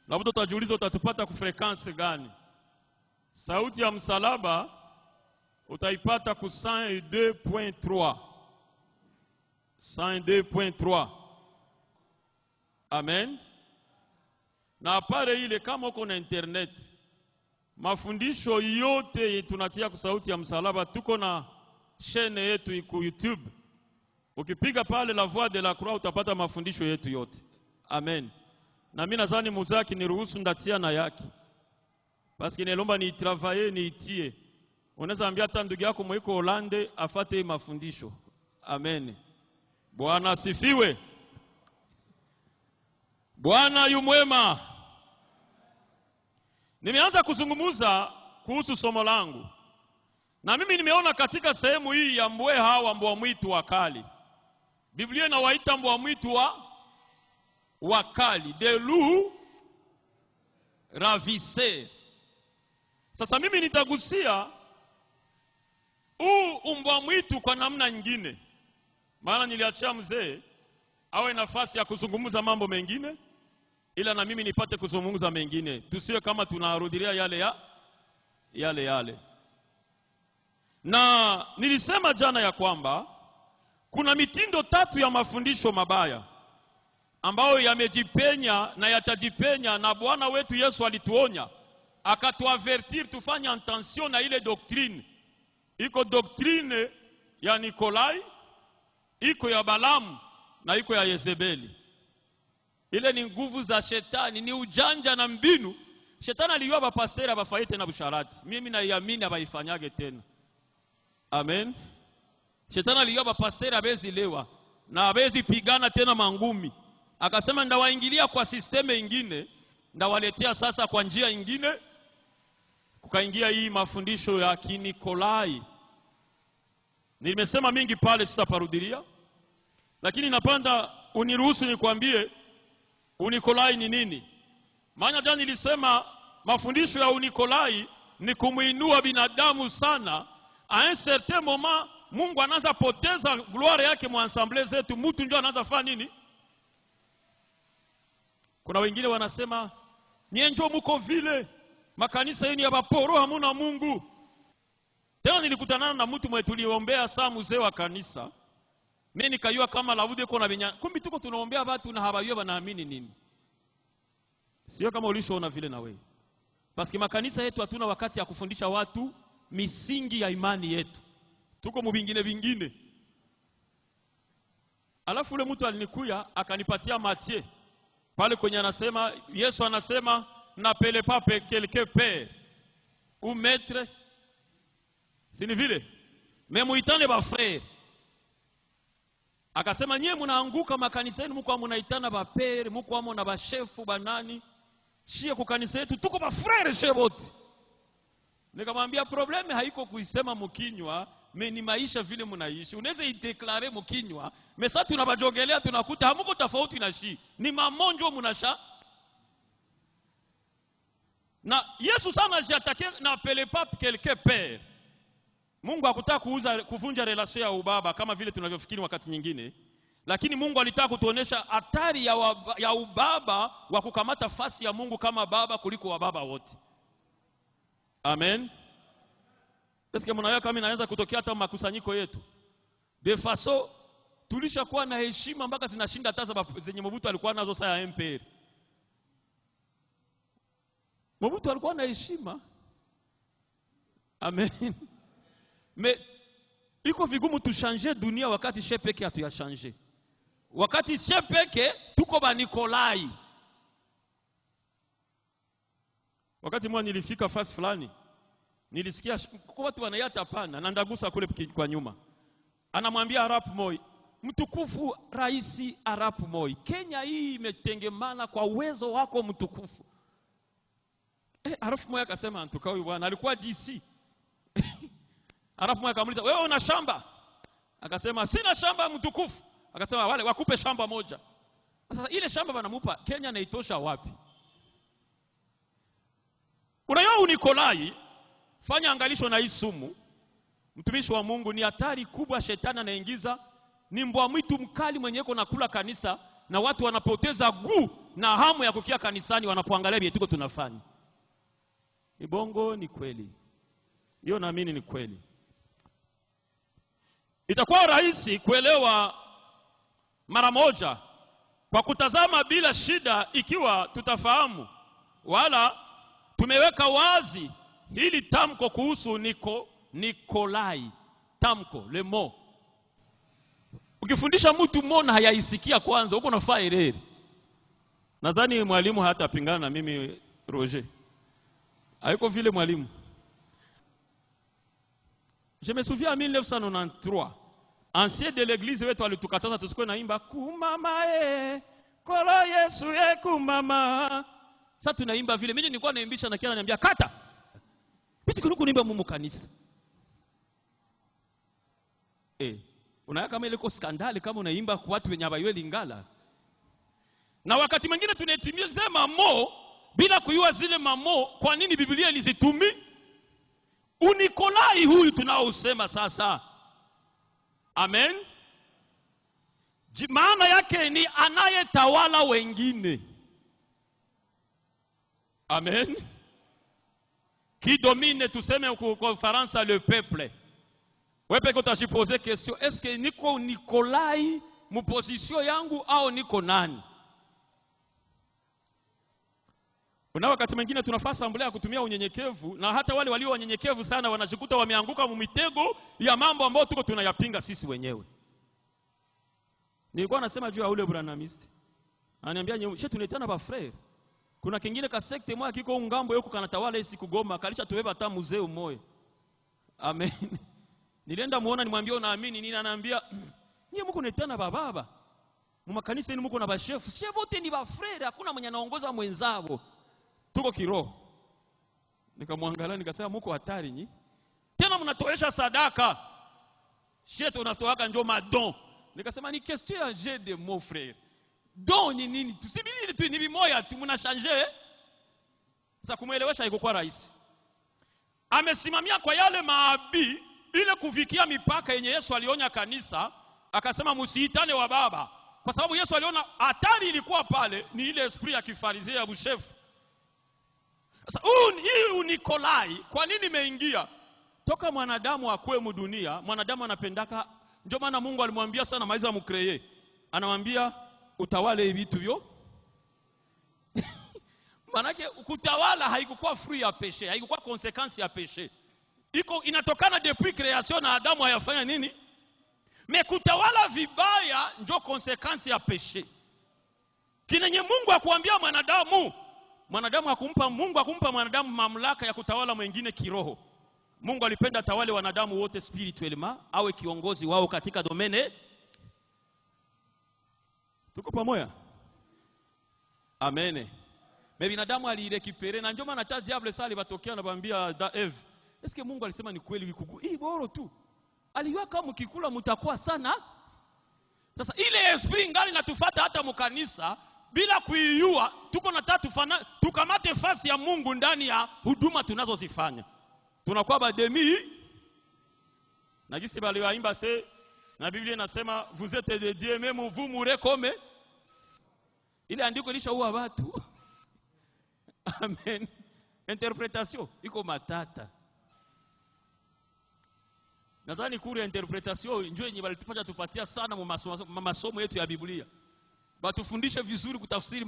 Labda utajiuliza utatupata ku frequency gani? Sauti ya msalaba utaipata ku 102.3. 102.3. Amen. Na pale ile kama uko na internet, mafundisho yote tunatia ku sauti ya msalaba, tuko na chaîne yetu ku YouTube. Ukipiga pale La Voix de la Croix utapata mafundisho yetu yote. Amen. Na mimi nadhani muzaki niruhusu ndatia na yake. Parce que nelomba ni travailler ni itie. Unaweza ambia hata ndugu yako mwiko Holande afate mafundisho. Amen. Bwana asifiwe. Bwana yu mwema. Nimeanza kuzungumza kuhusu somo langu. Na mimi nimeona katika sehemu hii ya mbweha mbwa mwitu wakali. Biblia inawaita mbwa mwitu wakali, des loups ravisseurs. Sasa mimi nitagusia mbwa mwitu kwa namna nyingine. Maana niliachia mzee awe nafasi ya kuzungumza mambo mengine, ila na mimi nipate kuzungumza mengine. Tusiwe kama tunarudilia yale. Na nilisema jana ya kwamba kuna mitindo 3 ya mafundisho mabaya ambayo yamejipenya na yatajipenya, na Bwana wetu Yesu alituonya, akatuavertir tufanye attention na ile doctrine. Iko doctrine ya Nikolai, iko ya Balamu na iko ya Yezebeli. Ile ni nguvu za shetani, ni ujanja na mbinu. Shetani aliyua bapasteri abafaite na busharati. Mimi naiamini abaifanyage tena. Amen. Shetani aliyua bapasteri abezi lewa na abezi pigana tena mangumi. Akasema ndawaingilia kwa sisteme ingine, ndawaletea sasa kwa njia ingine. Kukaingia hii mafundisho ya Kinikolai. Nimesema mingi pale sitaparudilia. Lakini napanda uniruhusu nikwambie Unikolai ni nini? Maana jana nilisema mafundisho ya Unikolai ni kumuinua binadamu sana. A un certain moment Mungu anaanza poteza gloire yake mu ensemble zetu, mtu ndio anaanza fanya nini? Kuna wengine wanasema nienjo muko vile makanisa yenu ya baporo hamuna Mungu. Tena nilikutana na mtu mwetu tuliombea saa mzee wa kanisa. Mimi nikajua kama labude kuna binya. Kumbi tuko tunaombea watu na habayua wanaamini nini. Sio kama ulishoona vile na wewe. Paski makanisa yetu hatuna wakati ya kufundisha watu misingi ya imani yetu. Tuko mubingine. Alafu ule mtu alinikuya akanipatia Mathieu. Pale kwenye anasema Yesu anasema n'appelez pas quelqu'un père ou maître. Si ni vile? Mais muitane ba frère. Akasema nyie mnaanguka makanisa yenu mko mnaitana ba père, mko amo na ba chefu banani. Shie ku kanisa yetu tuko ba frère shebote. Nikamwambia probleme haiko kuisema mkinywa, ni maisha vile mnaishi. Unaweza ideklare mkinywa, mesa tunabajogelea tunakuta hamuko tofauti na shi. Ni mamonjo mnasha. Na Yesu sana jatake n'appelez pas quelqu'un père. Mungu hakutaka kuvunja relation ya ubaba kama vile tunavyofikiri wakati nyingine. Lakini Mungu alitaka kutuonesha hatari ya ubaba wa kukamata fasi ya Mungu kama baba kuliko wababa wote. Amen. Eske mnaona kama inaanza kutokea hata makusanyiko yetu. De façon tulishakuwa na heshima mpaka zinashinda hata zenye Mobutu alikuwa nazo saa ya MPR. Mobutu alikuwa na heshima. Amen. Mais iko vigumu tuchanger dunia wakati shepeke hatu ya changer. Wakati shepeke tuko ba Nikolai. Wakati mwa nilifika fasi fulani, nilisikia kwa watu wanayata pana na ndagusa kule kwa nyuma. Anamwambia Arap Moi, mtukufu Raisi Arap Moi, Kenya hii imetengemana kwa uwezo wako mtukufu. Arap Moi akasema antuka huyu bwana alikuwa DC. Arap Moi akamuuliza, wewe una shamba? Akasema sina shamba mtukufu. Akasema wale wakupe shamba moja. Sasa ile shamba banamupa Kenya na itosha wapi? Unajua Unikolai, fanya angalisho na hii sumu. Mtumishi wa Mungu, ni hatari kubwa shetani anaingiza. Ni mbwa mwitu mkali mwenye yuko nakula kanisa na watu wanapoteza na hamu ya kukia kanisani wanapoangalia vile tuko tunafanya. Ni bongo, ni kweli. Hiyo naamini ni kweli. Itakuwa rahisi kuelewa mara moja kwa kutazama bila shida ikiwa tutafahamu wala tumeweka wazi hili tamko kuhusu Nikolai. Tamko, le mot. Ukifundisha mtu mona hayaisikia kwanza, uko nafaa erreur. Nadhani mwalimu hata pingana na mimi Roger. Haiko vile mwalimu. Je me souviens en 1993, ancien de l'église wetu alitukataza tusikuwe naimba kumama kolo Yesu kumama. Sasa tunaimba vile. Mimi nilikuwa naimbisha na kiana niambia kata. Piti kunuku nimba mumu kanisa. Unaya kama ile ko skandali kama unaimba kwa watu wenye abaywe Lingala. Na wakati mwingine tunatimia mamo bila kujua zile mamo kwa nini Biblia ilizitumi. Unikolai huyu tunaosema sasa. Amen. Maana yake ni anayetawala wengine. Amen. Qui domine, tuseme kwa Faransa, le peuple. Wewe peke utajipoze question, est-ce que niko Nikolai mu position yangu au niko nani? Kuna wakati mwingine tunafaa assemblea kutumia unyenyekevu, na hata wale walio wanyenyekevu sana wanajikuta wameanguka mu mitego ya mambo ambayo tuko tunayapinga sisi wenyewe. Nilikuwa nasema juu ya ule branamist. Ananiambia nyewe tunaitana ba frère. Kuna kingine ka sekte moja kiko ngambo yuko kanatawala isi Kugoma, kalisha tubeba hata muzeo moyo. Amen. Nilienda muona nimwambia unaamini nini, ananiambia nyie mko naitana baba. Mu makanisa yenu mko na ba chef. Chef wote ni ba frère, hakuna mwenye anaongoza mwenzao. Tuko kiroho. Nikamwangalia nikasema mko hatari nyi. Tena mnatoesha sadaka. Sheto unatoaga njoo madon. Nikasema ni question ya jeu de mon frère. Don ni nini? Tusibili tu ni bimoya tu mnashanje. Sasa kumuelewesha iko kwa rais. Amesimamia kwa yale maabi ile kufikia mipaka yenye Yesu alionya kanisa, akasema msiitane wa baba. Kwa sababu Yesu aliona hatari ilikuwa pale ni ile esprit ya kifarizia ya bushefu. Sasa hii Nikolai kwa nini imeingia? Toka mwanadamu akwe mu dunia, mwanadamu anapendaka, ndio maana Mungu alimwambia sana maiza mukreye. Anamwambia utawale vitu vyo. Manake kutawala haikuwa free ya péché, haikuwa consequence ya péché. Iko inatokana depuis création na Adamu hayafanya nini? Mais kutawala vibaya ndio consequence ya péché. Kinenye Mungu akuambia mwanadamu akumpa Mungu akumpa mwanadamu mamlaka ya kutawala mwingine kiroho. Mungu alipenda tawale wanadamu wote spirituellement, awe kiongozi wao katika domene. Tuko pamoja? Amen. Mais binadamu alirekipere na ndio maana hata diable sali batokea na bambia da Eve. Est-ce que Mungu alisema ni kweli wikuku? Hii boro tu. Aliwa kama mkikula mtakuwa sana. Sasa ile esprit ngali natufuata hata mkanisa bila kuiua, tuko na tatu tukamate fasi ya Mungu ndani ya huduma tunazozifanya. Tunakuwa bademi. Na gisi bali waimba na Biblia inasema vous êtes de Dieu même vous mourrez comme. Ile andiko lishaua watu. Amen. Interpretation iko matata. Nadhani kuri ya interpretation njoo yenye balitupatia tupatia sana mu masomo yetu ya Biblia. Batufundishe vizuri kutafsiri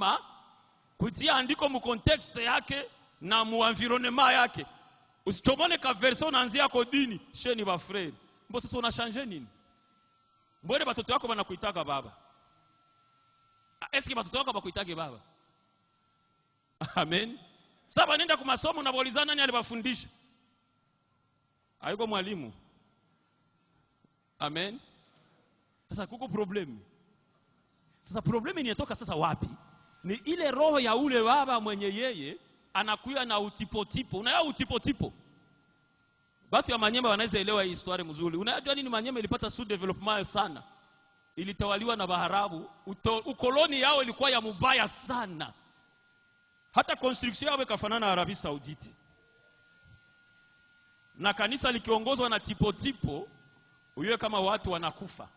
kutia andiko mu context yake na mu environnement yake. Usichomone ka version naanzia yako dini, sheni ba frère. Mbo sasa una changer nini? Mbona batoto wako banakuitaka baba? Eski batoto wako bakuitake baba? Amen. Sasa nenda kwa masomo na baulizana nani alibafundisha? Haiko mwalimu. Amen. Sasa kuko problem. Sasa problemi inatoka sasa wapi? Ni ile roho ya ule baba mwenye yeye anakuya na utipotipo. Unaya utipotipo. Watu ya Manyema wanaweza elewa hii historia mzuri. Unajua nini Manyema ilipata sous development sana? Ilitawaliwa na Baharabu. Ukoloni yao ilikuwa ya mubaya sana. Hata construction yao ikafanana na Arabia Saudite. Na kanisa likiongozwa na tipo uiwe kama watu wanakufa.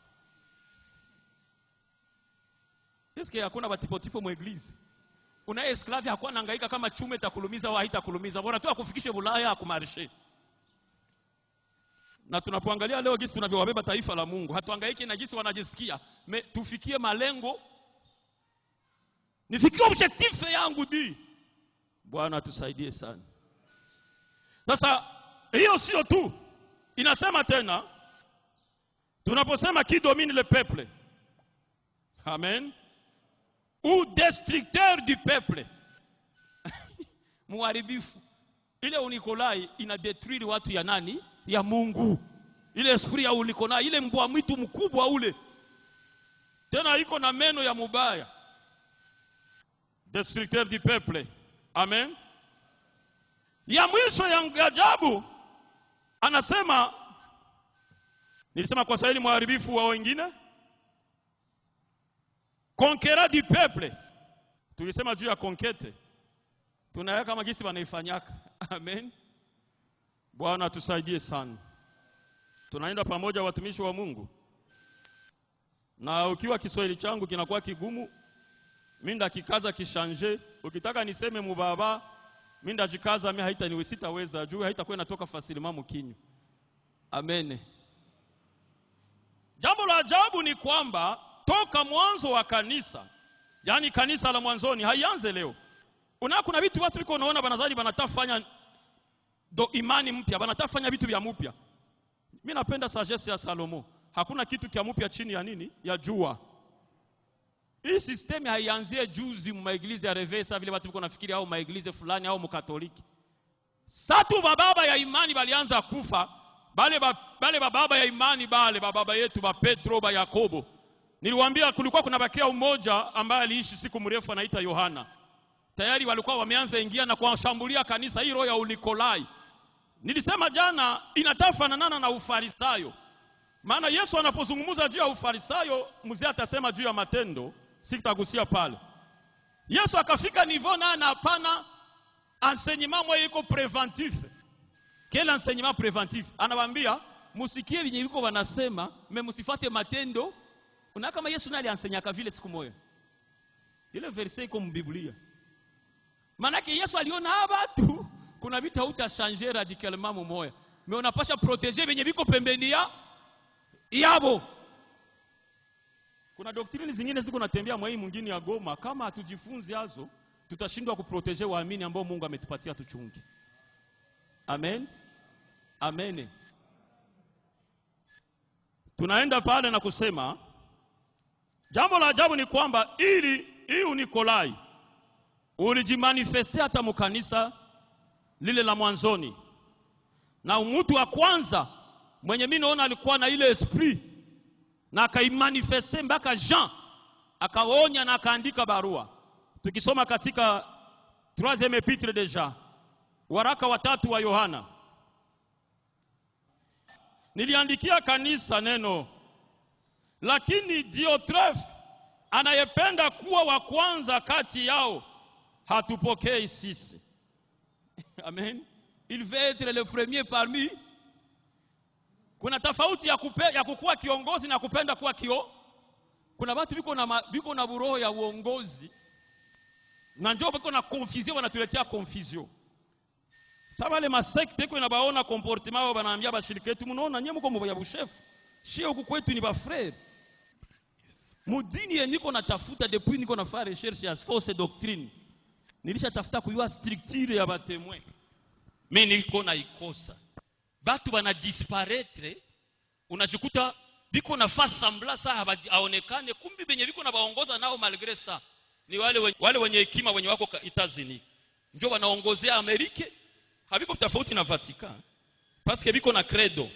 Eske hakuna batipotipo mu eglise? Una esclave hakuwa anahangaika kama chume itakulumiza au haitakulumiza. Bora tu akufikishe Ulaya akumarishe. Na tunapoangalia leo jinsi tunavyowabeba taifa la Mungu, hatuhangaiki na jinsi wanajisikia. Tufikie malengo. Nifikie objectif yangu di. Bwana tusaidie sana. Sasa hiyo sio tu. Inasema tena tunaposema qui domine le peuple. Amen. Ou destructeur du peuple. Muharibifu. Ile Unikolai inadetruire watu ya nani? Ya Mungu. Ile esprit ya Unikolai, ile mbwa mwitu mkubwa ule. Tena iko na meno ya mubaya. Destructeur du peuple. Amen. Ya mwisho ya ajabu anasema, nilisema kwa Kiswahili muharibifu wa wengine. Conquérant du peuple. Tulisema juu ya conquête. Tunaweka kama gisi wanaifanyaka. Amen. Bwana tusaidie sana. Tunaenda pamoja watumishi wa Mungu. Na ukiwa Kiswahili changu kinakuwa kigumu, mimi ndakikaza kishanje. Ukitaka niseme mubaba, mimi ndajikaza, mimi haitaniwe, sitaweza juu haitakuwa inatoka fasilima mkinyo. Amen. Jambo la ajabu ni kwamba toka mwanzo wa kanisa, yani kanisa la mwanzoni, haianze leo. Kuna vitu watu liko naona banazali banatafanya imani mpya, banatafanya vitu vya mpya. Mimi napenda sagesse ya Salomo. Hakuna kitu kia mpya chini ya nini? Ya jua. Hii system haianzie juzi maiglize ya Revesa vile watu wiko nafikiri au maiglize fulani au mkatoliki. Satu bababa ya imani balianza kufa, bale bababa ya imani baba yetu ba Petro ba Yakobo. Niliwaambia kulikuwa kuna bakia mmoja ambaye aliishi siku mrefu anaita Yohana. Tayari walikuwa wameanza ingia na kuwashambulia kanisa hilo ya Unikolai. Nilisema jana inatafanana na Ufarisayo. Maana Yesu anapozungumza juu ya Ufarisayo, mzee atasema juu ya matendo, sitagusia pale. Yesu akafika niveau na hapana enseignement moyo iko preventif. Quel enseignement preventif? Anawaambia musikie vinyo viko wanasema, msifate matendo. Una kama Yesu nali ansenyaka vile siku moja. Ile verset iko mbiblia. Manake Yesu aliona watu kuna vitu hautashanger radicalement moya. Mais unapasha protéger venye viko pembeni yabo. Kuna doktrine zingine ziko natembea mwa hii mwingine ya Goma, kama hatujifunzi hazo tutashindwa kuproteger waamini ambao Mungu ametupatia tuchunge. Amen. Amen. Tunaenda pale na kusema jambo la ajabu ni kwamba hii Unikolai ulijimanifeste hata mkanisa lile la mwanzoni. Na mtu wa kwanza mwenye mimi naona alikuwa na ile esprit na akaimanifeste mpaka Jean akaonya na akaandika barua. Tukisoma katika 3e epître de Jean, waraka wa 3 wa Yohana. Niliandikia kanisa neno, lakini Diotrephe anayependa kuwa wa kwanza kati yao hatupokei sisi. Amen. Il veut être le premier parmi. Kuna tofauti ya kukua kiongozi na kupenda kuwa Kuna watu biko na buroho ya uongozi. Na njoo biko na confusion, wanatuletea confusion. Sasa wale masekte kwa nabaona comportement wao banaambia bashirika yetu, mnaona nyemo kwa mboya bushefu. Shie huku kwetu ni ba frère. Mudini yeniko natafuta depuis niko nafanya recherche ya fausse doctrine. Nilisha tafuta kujua structure ya batemwe. Mimi niko na ikosa. Batu bana disparaître, unajikuta biko na fa sembla saa aonekane, kumbi benye biko na baongoza nao malgré ça ni wale wenye hekima wenye wako Itazini. Njoo wanaongozea Amerika, habiko tofauti na Vatican. Parce que biko na credo.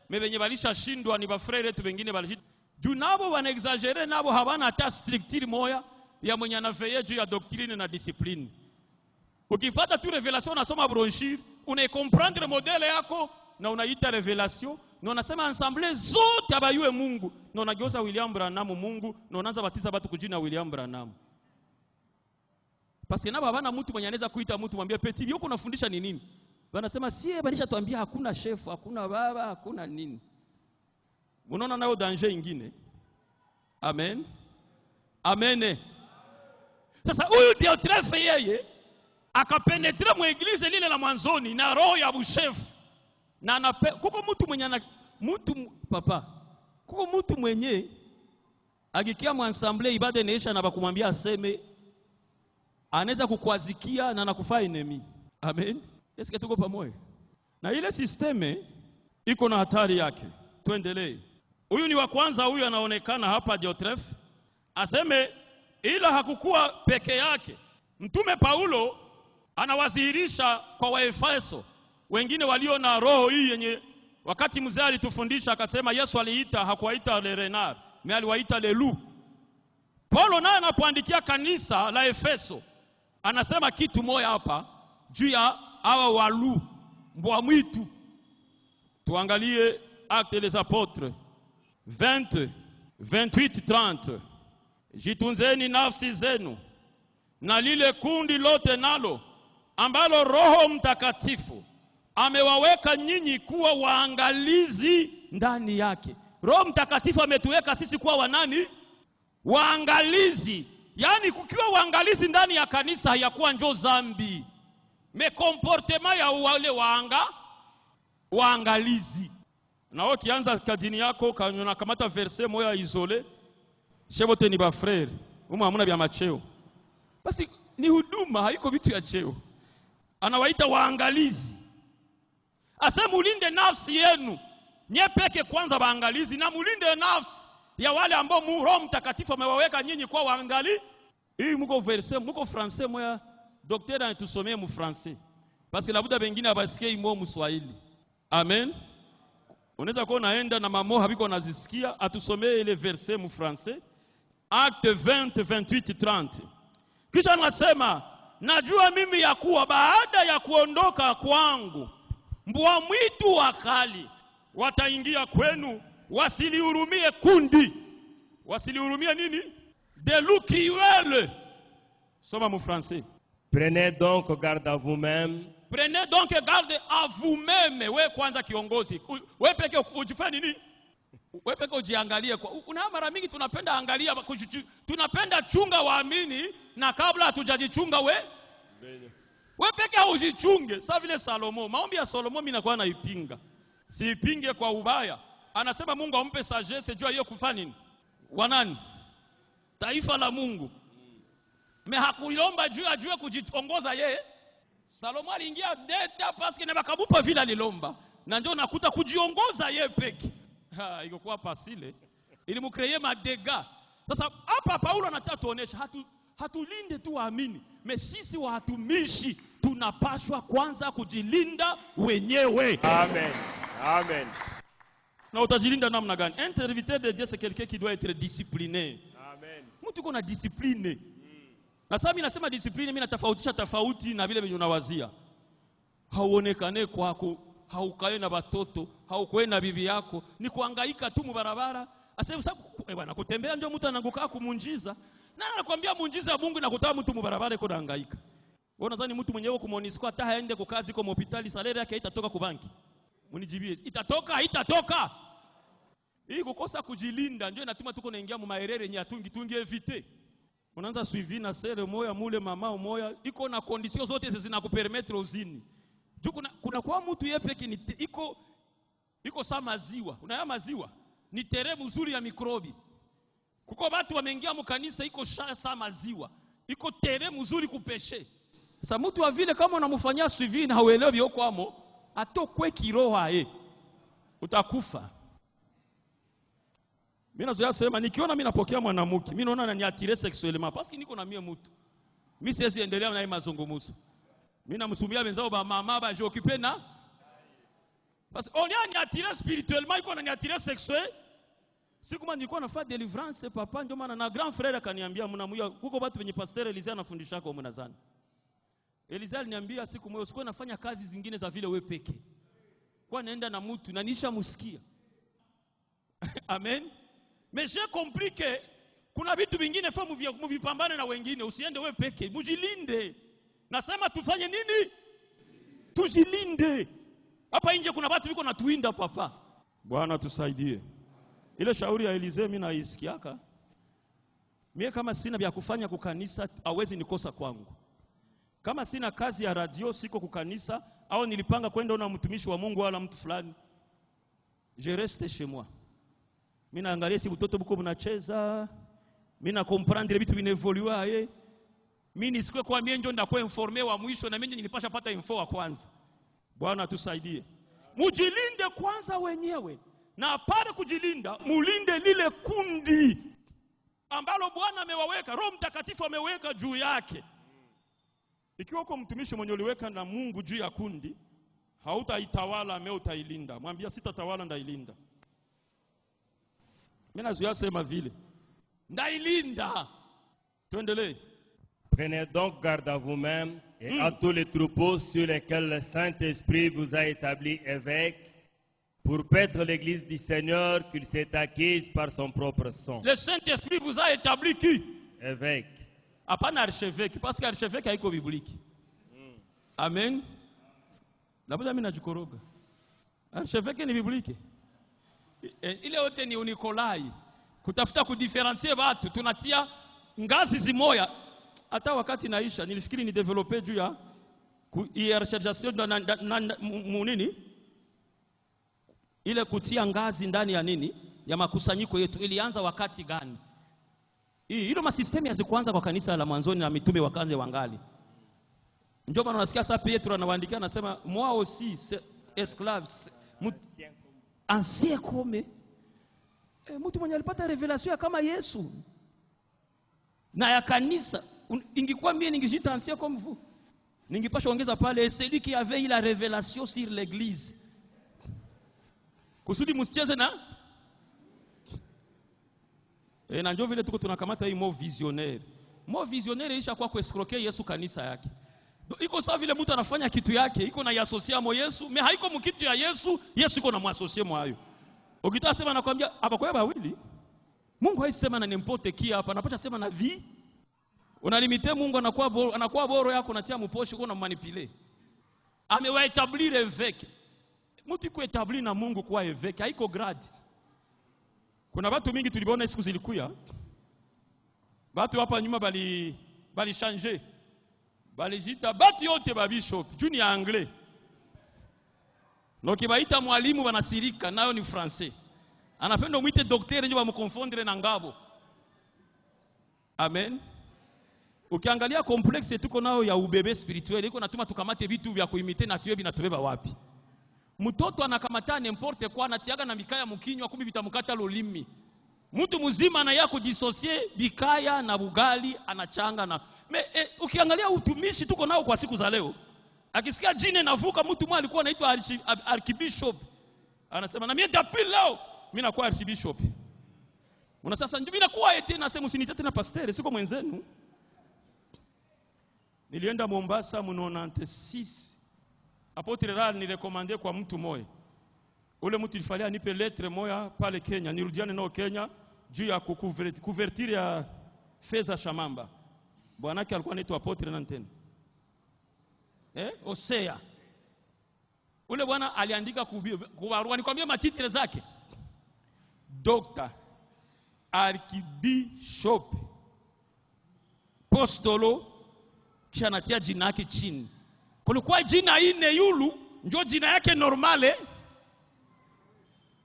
Mais benye balisha shindwa ni ba frère tu wengine balishindwa. Juu nabo wana exagere, nabo habana hata structure moya ya mwenye anafeye juu ya doctrine na discipline. Ukipata tu revelation unasoma brochure, unaicomprendre modele yako na unaita revelation, na unasema ensemble zote abayue Mungu, na unageuza William Branham Mungu, na unaanza batiza watu kujina William Branham. Parce que nabo bana mtu mwenye anaweza kuita mtu mwambie peti hiyo unafundisha ni nini? Wanasema sie banisha tuambia hakuna chef, hakuna baba, hakuna nini. Unaona nayo danger ingine. Amen. Amen. Sasa huyu Diotrephe yeye akapenetre mu eglise lile la mwanzoni na roho ya bushefu. Na kuko mtu mwenye papa. Kuko mtu mwenye akikia mu ensemble ibada inaisha na bakumwambia aseme, anaweza kukwazikia na nakufaa enemy. Amen. Eske tuko pamoja? Na ile systeme iko na hatari yake. Tuendelee. Huyu ni wa kwanza, huyu anaonekana hapa Diotrephe. Aseme ila hakukuwa peke yake. Mtume Paulo anawazihirisha kwa Waefeso wengine walio na roho hii yenye, wakati mzee alitufundisha akasema Yesu aliita, hakuwaita le renard, mais aliwaita le loup. Paulo naye anapoandikia kanisa la Efeso anasema kitu moja hapa juu ya hawa walu, mbwa mwitu. Tuangalie Actes des Apôtres 20, 28, 30. Jitunzeni nafsi zenu na lile kundi lote nalo ambalo Roho Mtakatifu amewaweka nyinyi kuwa waangalizi ndani yake. Roho Mtakatifu ametuweka sisi kuwa wanani? Waangalizi. Yani kukiwa waangalizi ndani ya kanisa hayakuwa njo zambi. Me comportement ya wale waangalizi. Na wao kianza kadini yako kanyona kamata verset moya isole. Shebote ni ba frere. Umu hamuna bya macheo. Basi ni huduma, haiko vitu ya cheo. Anawaita waangalizi. Asema mulinde nafsi yenu. Nye peke kwanza waangalizi, na mulinde nafsi ya wale ambao Roho Mtakatifu amewaweka nyinyi kwa waangali. Hii muko verset, muko français moya docteur anatusomea mu français. Parce que labuda bengine abasikie imo mu Swahili. Amen. Unaweza kuwa naenda na mamo habiko nazisikia, atusomee ile verset mu français. Acte 20, 28, 30. Kisha anasema, najua mimi ya kuwa baada ya kuondoka kwangu mbwa mwitu wakali wataingia kwenu, wasilihurumie kundi. Wasilihurumie nini? De loups qui hurlent. Soma mu français. Prenez donc garde à vous-même. Prenez donc garde à vous-même. We kwanza kiongozi. We peke ujifanye nini? We peke ujiangalie. Kuna mara mingi tunapenda angalia, tunapenda chunga waamini na kabla hatujajichunga we peke ujichunge. Sasa vile Salomo, maombi ya Salomo mimi nakuwa naipinga. Siipinge kwa ubaya. Anasema Mungu ampe sagesse jua hiyo kufanya nini? Wanani? Taifa la Mungu. Me hakuiomba juu ajue kujiongoza yeye. Salomo aliingia deta paske na bakabupa vile alilomba. Na ndio nakuta kujiongoza yeye peke. Iko kwa pasile. Ili mkreye madega. Sasa hapa Paulo anataka tuonesha hatulinde tu waamini. Sisi watumishi tunapashwa kwanza kujilinda wenyewe. Amen. Amen. Na utajilinda namna gani? Un serviteur de Dieu c'est quelqu'un qui doit être discipliné. Amen. Mtu kuna discipline. Na sasa mimi nasema discipline, mimi natofautisha tofauti na vile unawazia. Hauonekane kwako, haukae na watoto, haukoe na bibi yako, ni kuhangaika tu mubarabara. Asema sababu bwana kutembea ndio mtu ananguka kumunjiza. Na anakuambia munjiza Mungu na kutaa mtu mubarabara iko nahangaika. Wewe unadhani mtu mwenyewe kuMONUSCO hata haende kwa kazi kwa hospitali salary yake haitatoka kwa banki? Munijibie, itatoka haitatoka? Hii kukosa kujilinda ndio inatuma tuko naingia mu maerere yenye tungi evite. Unaanza suivi na sere moya mule mama moya iko na condition zote zinakupermettre uzini. Juu kuna kwa mtu yepeke ni iko saa maziwa. Unaya maziwa ni tere mzuri ya mikrobi. Kuko watu wameingia mu kanisa iko saa maziwa. Iko tere mzuri kupeshe. Sasa mtu wa vile kama unamfanyia suivi na hauelewi yuko amo, atokwe kiroho utakufa. Mimi nazoea sema nikiona mimi napokea mwanamke, mimi naona ananiatire sexuellement parce que niko na mie mtu. Mimi siwezi endelea na mazungumzo. Mimi namsumia wenzao ba mama ba j'occuper na parce que on est attiré spirituellement, iko ananiatire sexuel. Siku mimi nilikuwa nafanya deliverance papa, ndio maana na grand frère akaniambia mnamuya kuko watu wenye pastor Elisa anafundisha kwa mnazani. Elisa aliniambia siku moja usikuwe nafanya kazi zingine za vile wewe peke. Kwa naenda na mtu na nisha musikia. Amen. Mais j'ai compris que kuna vitu vingine fa muvipambane na wengine, usiende wewe peke, mujilinde. Nasema tufanye nini? Tujilinde. Hapa nje kuna watu wiko natuinda papa. Bwana tusaidie. Ile shauri ya Elise mimi naisikiaka. Mie kama sina vya kufanya kukanisa, hawezi nikosa kwangu. Kama sina kazi ya radio, siko kukanisa, au nilipanga kwenda na mtumishi wa Mungu wala mtu fulani, je reste chez moi. Mina angalia si butoto buko bunacheza, mina comprendre vitu vinevolue. Mimi nisikwe kwa mie ndio ndakuwa informe wa mwisho, na mimi nilipasha pata info wa kwanza. Bwana tusaidie. Mujilinde kwanza wenyewe, na apare kujilinda, mulinde lile kundi ambalo Bwana amewaweka, Roho Mtakatifu ameweka juu yake. Ikiwa uko mtumishi mwenye uliweka na Mungu juu ya kundi, hautaitawala, me utailinda. Mwambia sitatawala, ndailinda. Mimi nazoea sema vile, ndailinda. Tuendelee. Prenez donc garde à vous-même et à tous les troupeaux sur lesquels le Saint-Esprit vous a établi évêque, pour paître l'église du Seigneur qu'il s'est acquise par son propre sang. Le Saint-Esprit vous a établi qui? Évêque. Hapana archevêque, parce que archevêque haiko biblique. Amen. Labda mimi najikoroga. Archevêque ni biblique. Ile yote ni unikolai. Kutafuta kudifferencier watu, tunatia ngazi zimoya. Hata wakati naisha nilifikiri ni developer juu ya hierarchisation na nini? Ile kutia ngazi ndani ya nini? Ya makusanyiko yetu ilianza wakati gani? Hilo masistemu yazikuanza kwa kanisa la mwanzoni na mitume wakaanze wangali. Ndio maana unasikia sasa Petro anawaandikia anasema moi aussi esclaves ancien comme mtu mwenye alipata revelation kama Yesu na ya kanisa. Ingekuwa mimi ningejita ancien comme vous, ningepasha ongeza pale celui qui avait eu la révélation sur l'église, kusudi msicheze na na ndio vile tuko tunakamata hii mot visionnaire. Mot visionnaire isha kwa kuescroquer Yesu kanisa yake. Iko sawa vile mtu anafanya kitu yake, iko na yasosia mo Yesu, me haiko mkitu ya Yesu, Yesu iko na mwasosia mo hayo. Ukitaka sema nakwambia hapa kwa bawili, Mungu haisema na nimpote kia hapa, anapacha sema na vi. Unalimite Mungu anakuwa boro yako unatia mposhi kwa manipule. Amewa établir évêque. Mtu iko établir na Mungu kwa évêque, haiko grade. Kuna watu mingi tuliona siku zilikuya. Watu hapa nyuma bali changer. Bali jita batu yote ba bishop, juni ya anglais. Noki baita mwalimu wanasirika nayo ni français. Anapenda mwite docteur ndio bamkonfondre na ngabo. Amen. Ukiangalia complexe tuko nao ya ubebe spirituel, iko natuma tukamate vitu vya kuimite na tuwe binatubeba wapi. Mtoto anakamata n'importe kwa anatiaga na mikaya mkinywa kumbi bitamukata lolimi. Mtu mzima na yako dissocier bikaya na bugali anachanga na ukiangalia utumishi tuko nao kwa siku za leo. Akisikia jine navuka mtu mmoja alikuwa anaitwa archbishop. Anasema na mimi depuis leo mimi nakuwa archbishop. Una sasa ndio mimi nakuwa eti nasema usinitete na pasteur siko mwenzenu. Nilienda Mombasa mu 96. Apotre Ral ni recommandé kwa mtu moja. Ule mtu ilifalia anipe lettre moja pale Kenya, nirudiane nao Kenya juu ya kuvertire ya fedha Shamamba. Bwanake alikuwa anaitwa Apotre Nantene. Osea. Ule bwana aliandika kubarua, nikwambia matitre zake. Dr. Archbishop Postolo kisha natia jina yake chini. Kulikuwa jina ine yulu ndio jina yake normale.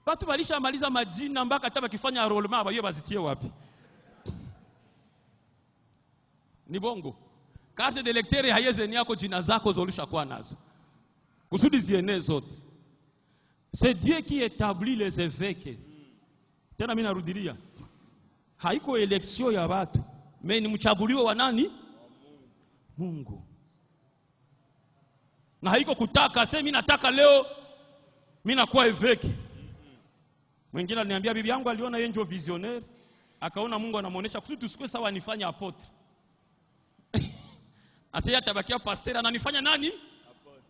Watu walisha maliza majina mpaka hata bakifanya enrollment bayo bazitie wapi? Ni bongo. Carte de lecteur hayezeni yako jina zako zolisha kwa nazo. Kusudi zienee zote. C'est Dieu qui établit les évêques. Tena mimi narudilia. Haiko election ya watu, mais ni mchaguliwa wa nani? Mungu. Na haiko kutaka sema mimi nataka leo mimi nakuwa évêque. Mwingine aliniambia bibi yangu aliona yeye ndio visionnaire, akaona Mungu anamuonesha kusudi tusikue sawa nifanye apotre. Asaya tabakia pasteur ananifanya nani? Apotre.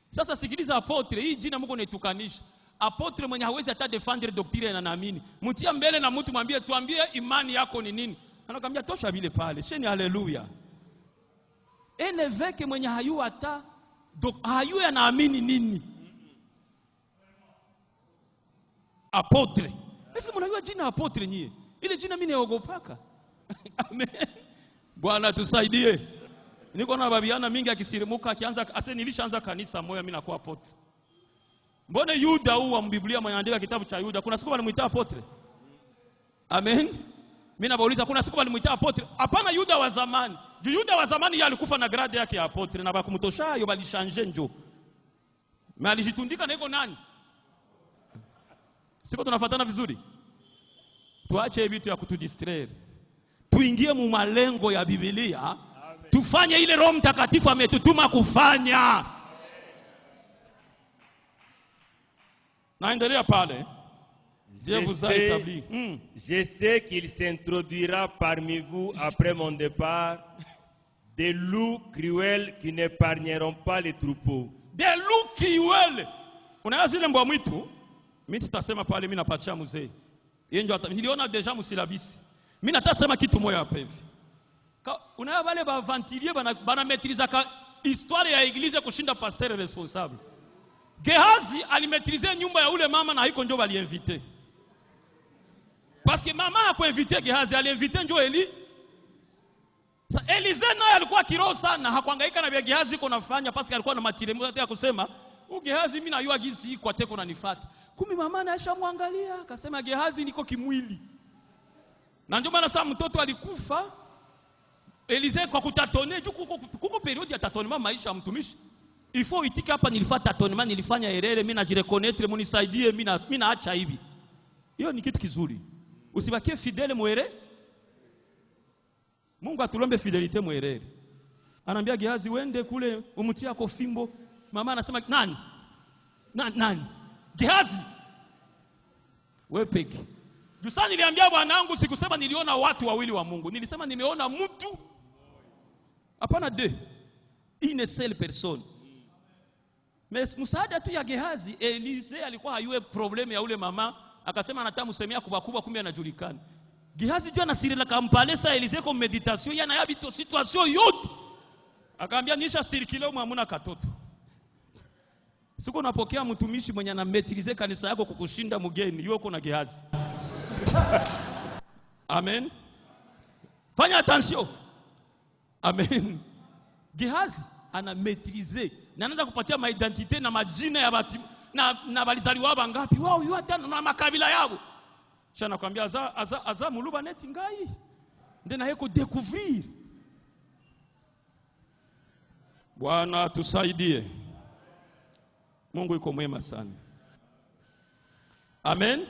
Sasa sikiliza apotre, hii jina Mungu anitukanisha. Apotre mwenye hawezi hata defendre doctrine na naamini. Mtia mbele na mtu mwambie tuambie imani yako ni nini? Anakuambia tosha vile pale. Sheni haleluya. Évêque mwenye hayu hata hayu anaamini nini? Apotre. Sasa mnajua jina apotre nyie. Ile jina mimi naogopaka. Amen. Bwana tusaidie. Niko na babiana mingi akisirimuka akianza ase nilishaanza kanisa moja mimi nakuwa apotre. Mbona Yuda huyu wa Biblia mwenyeandika kitabu cha Yuda kuna siku walimuita apotre? Amen. Mimi nabauliza kuna siku walimuita apotre? Hapana, Yuda wa zamani. Yuda wa zamani yeye alikufa na grade yake ya apotre na bakumtosha yo balishange njo. Mais alijitundika na iko nani? Siko tunafuatana vizuri. Tuache vitu ya kutudistraire. Tuingie mu malengo ya Biblia. Amen. Tufanye ile Roho Mtakatifu ametutuma kufanya. Naendelea pale. Je sais qu'il s'introduira parmi vous après mon départ des loups cruels qui n'épargneront pas les troupeaux. Des loups cruels. Unaona zile mbwa mwitu? Mimi sitasema pale, mimi napatia mzee. Yeye ndio niliona deja msilabisi. Mimi natasema kitu moja hapa hivi. Unaona wale ba ventilier bana maîtriser ka histoire ya eglise kushinda pasteur responsable. Gehazi alimetrize nyumba ya ule mama na haiko ndio waliinvite. Parce que mama hakuinvite Gehazi, aliinvite ndio Eli. Sa Elize naye alikuwa kiroho sana, hakuhangaika na vya Gehazi iko nafanya parce que alikuwa na matiremu ya kusema, Gehazi mimi najua jinsi iko ateko unanifuata. Kumi mama anaisha muangalia, akasema Gehazi niko kimwili. Na ndio maana sasa mtoto alikufa. Elize kwa kutatone, kuko periodi ya tatonema maisha ya mtumishi. Il faut itika hapa nilifanya tatonema, nilifanya erere, mimi najireconnaître, munisaidie, mimi naacha hivi. Hiyo ni kitu kizuri. Usibakie fidele muere. Mungu atulombe fidelite muerere. Anaambia Gehazi wende kule umutia kwa fimbo. Mama anasema nani? Nani? Gehazi. Wewe peke. Jusa niliambia bwanangu sikusema niliona watu wawili wa Mungu. Nilisema nimeona mtu. Hapana deux. Une seule personne. Mais msaada tu ya Gehazi, Elise alikuwa hayue probleme ya ule mama, akasema anataka msemea kubwa kumbe anajulikana. Gehazi jua nasirila kampalesa Elise kwa meditation yana ya bito situation yote. Akaambia nisha sirikile mwamuna katoto. Siku napokea mtumishi mwenye na metrize kanisa yako kukushinda mgeni, yuko na Gehazi. Amen. Fanya attention. Amen. Gehazi ana maîtriser na anaanza kupatia maidentité na majina ya watu na balizaliwa bangapi wao yote na makabila yao. Shana kwambia aza muluba neti ngai ndena yeko découvrir. Bwana tusaidie. Mungu yuko mwema sana. Amen.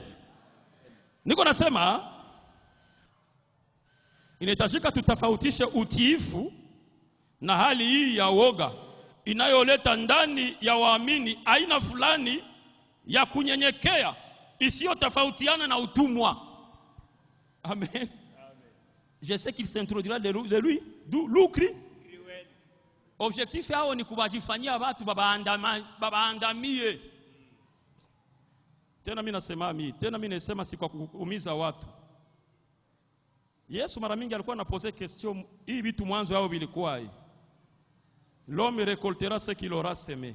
Niko nasema inahitajika tutafautishe utiifu na hali hii ya woga inayoleta ndani ya waamini aina fulani ya kunyenyekea isiyotofautiana na utumwa. Amen. Je sais qu'il s'introduira de lui l'oukri. Objectif yao ni kubajifanyia watu babaandamie. Tena mimi nasema si kwa kuumiza watu. Yesu mara mingi alikuwa anapoze question hii vitu mwanzo yao vilikuwa hii. L'homme récoltera ce qu'il aura semé.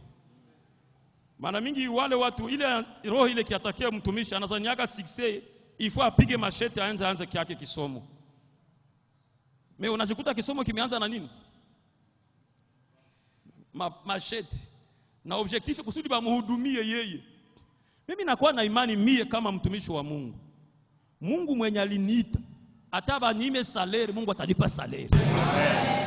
Mara mingi wale watu ile roho ile kiatakia mtumishi anazaniaga success, il faut apige machete aanze kiake kisomo. Mais unajikuta kisomo kimeanza na nini? Machete. Na objectif kusudi bamhudumie yeye. Mimi nakuwa na imani mie kama mtumishi wa Mungu. Mungu mwenye aliniita ataba nime salaire, Mungu atanipa salaire. Amen.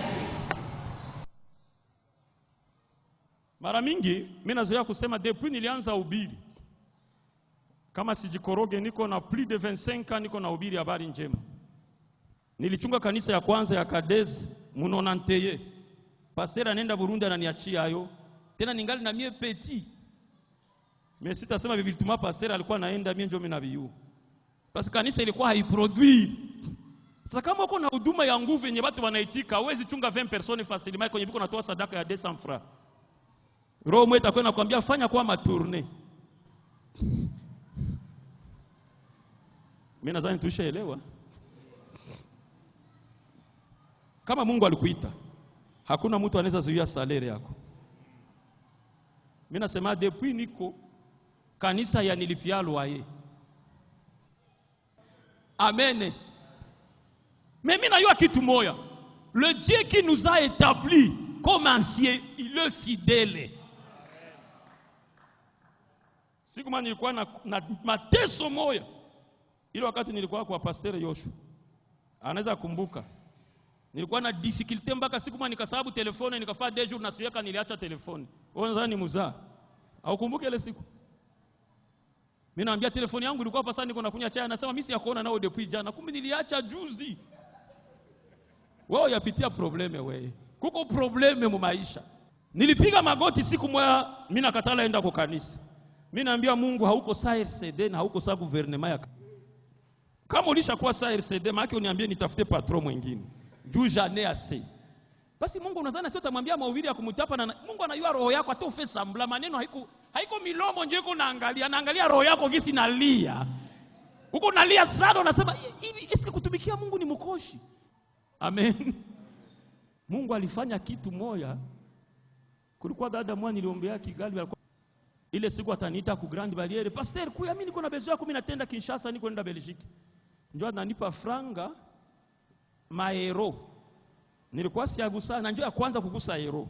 Mara mingi mimi nazoea kusema depuis nilianza ubiri, kama sijikoroge niko na plus de 25 ans niko na ubiri habari njema. Nilichunga kanisa ya kwanza ya Kadez munonanteye. Pasteur anaenda Burundi ananiachia hayo. Tena ningali na mie petit. Mais sitasema bibilituma pasteur alikuwa naenda mie ndio mimi na biyu. Parce kanisa ilikuwa haiproduire. Sasa kama uko na huduma ya nguvu yenye watu wanaitika, huwezi chunga 20 personnes facilement kwenye biko natoa sadaka ya 200 francs. Roho mweta kwenda kuambia fanya kwa matourne. Mimi nadhani tushaelewa. Kama Mungu alikuita, hakuna mtu anaweza zuia salary yako. Mimi nasema depuis niko kanisa ya nilipia loyer. Amen. Mais mimi najua kitu moya. Le Dieu qui nous a établis comme anciens, il est fidèle. Siku mani nilikuwa na mateso moya. Ile wakati nilikuwa kwa Pastor Yoshua. Anaweza kumbuka. Nilikuwa na difficulty mpaka siku mani nikasababu telefone nikafaa 2 jours na siweka niliacha telefone. Wewe unadhani muzaa? Au kumbuke ile siku? Mimi naambia telefoni yangu ilikuwa hapa sana niko nakunywa chai anasema mimi siyakuona nao depuis jana. Kumbe niliacha juzi. Wewe yapitia probleme wewe. Kuko probleme mu maisha. Nilipiga magoti siku moja mimi nakatala enda kwa kanisa. Mimi naambia Mungu hauko saa RCD na hauko saa gouvernement ya. Kama ulishakuwa saa RCD maana uniambie nitafute patron mwingine. Juu jane assez. Basi Mungu unazana sio utamwambia mahubiri ya kumtapa na Mungu anajua roho yako hata ufe sambla maneno haiko milomo nje uko anaangalia roho yako gisi nalia. Uko nalia sana unasema hivi isi kutumikia Mungu ni mkoshi. Amen. Mungu alifanya kitu moya. Kulikuwa dada mwana niliombea Kigali ile siku ataniita ku Grande Barriere, pastor kuya mimi niko na besoin yako mimi natenda Kinshasa niko nenda Belgique. Njoo ananipa franga maero. Nilikuwa siagusa na njoo ya kwanza kugusa hero.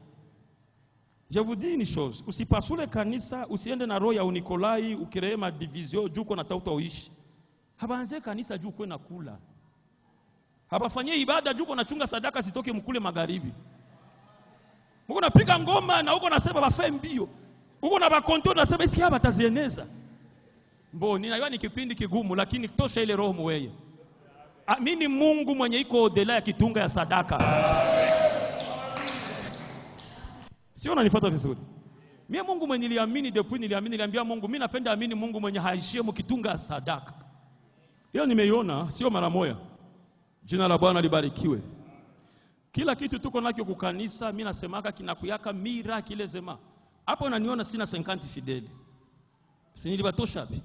Je vous dis une chose, usipasule kanisa, usiende na roho ya Unikolai, ukiree ma division juu na tauta uishi. Habaanze kanisa juu kwenda kula. Habafanyie ibada juu na chunga sadaka sitoke mkule magharibi. Uko napiga ngoma na uko nasema bafe mbio. Uko na bakonto nasema isikia hapa tazieneza. Mbona ninajua ni kipindi kigumu lakini tosha ile roho mweye. Amini Mungu mwenye iko odela ya kitunga ya sadaka. Sio unanifuata vizuri. Mimi Mungu mwenye niliamini depuis niliambia Mungu mimi napenda amini Mungu mwenye haishie mkitunga ya sadaka. Hiyo nimeiona sio mara moja. Jina la Bwana libarikiwe. Kila kitu tuko nakyo kukanisa mimi nasemaka kinakuyaka mira kile zema. Hapo unaniona sina 50 fidèles. Si nilibatosha wapi?